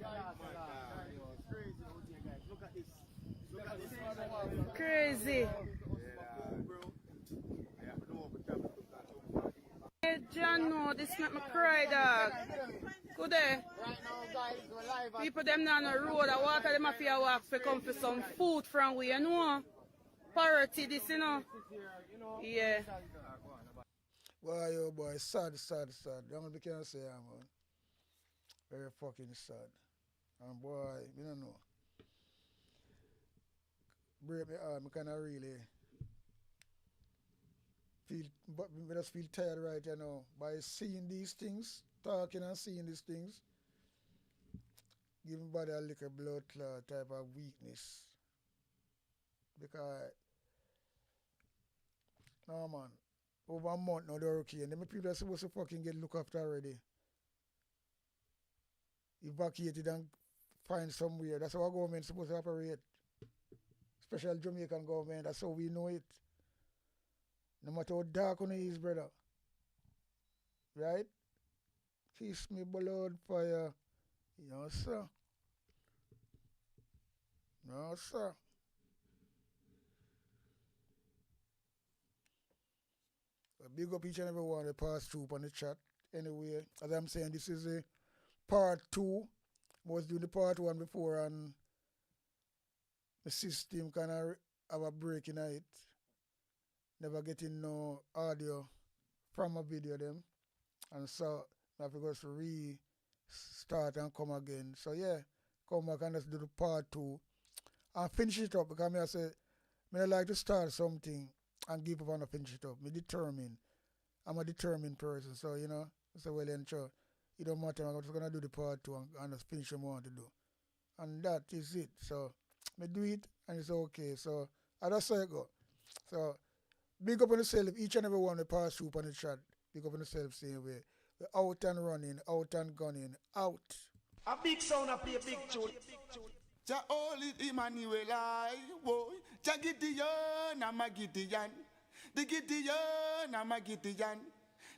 Crazy. Hey, John, no, this make me cry, dog. Good day. People them down the road, I water them have to walk to come for some food from where, you know. Parity, this, you know. Yeah. Boy, yo, boy, sad, sad, sad. That's what I can say, man. Very fucking sad. And boy, I don't know. Break my heart, I kind of really feel, but I just feel tired right you know by seeing these things, talking and seeing these things, giving body a little blood clot type of weakness. Because, no man, over a month now they're okay. And them people are supposed to fucking get looked after already. Evacuated and find somewhere. That's how our government supposed to operate. Special Jamaican government, that's how we know it. No matter how dark on it is, brother. Right? Kiss me blood fire. No, sir. No, sir. Big up each and every one that passed through on the chat. Anyway, as I'm saying, this is a part 2. I was doing the part 1 before and the system kind of have a break in it. Never getting no audio from a video them. And so I have to go to restart and come again. So yeah, come back and just do the part 2 and finish it up because I say I like to start something and give up and finish it up. I'm a determined person, so you know, so well and sure. It don't matter, I'm just gonna do the part 2 and just finish what I want to do. And that is it. So I do it and it's okay. So I just say it go. So big up on yourself, each and every one that pass through on the chat. Big up on yourself same way. We're out and running, out and gunning, out. A big sound, I play a big tune. Ja holy Emmanuel, I boy. Ja Gideon, I'm a Gideon. The Gideon, I'm a Gideon.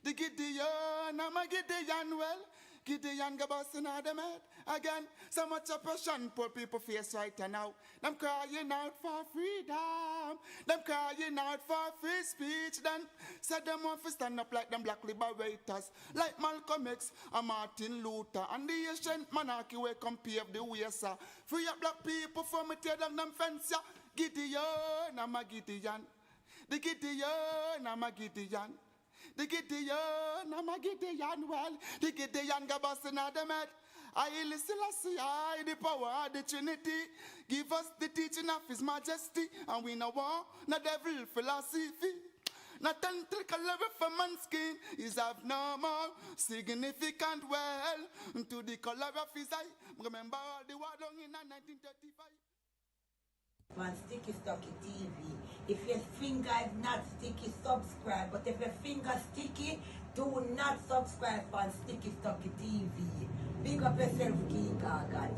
The Gideon, I'm a Gideon. Well, Gideon go busting out them head. Again, so much oppression poor people face right now. Them crying out for freedom. Them crying out for free speech. Then said them want to stand up like them black liberators. Like Malcolm X and Martin Luther. And the ancient monarchy will come pave the way, sir. Free up black people from me tear down them fence, yeah. Gideon, I'm a Gideon. The Gideon, I'm a Gideon. The Gideon, I'm a Gideon. Well, the Gideon go busting out them head. I listen, I the power of the Trinity. Give us the teaching of His Majesty. And we no war, no devil philosophy. Not until level for man's skin is abnormal, significant well to the color of his eye. Remember all the war done in 1935. On Sticky Stocky TV. If your finger is not sticky, subscribe. But if your finger sticky, do not subscribe on Sticky Stocky TV. Big up yourself, King Gaga.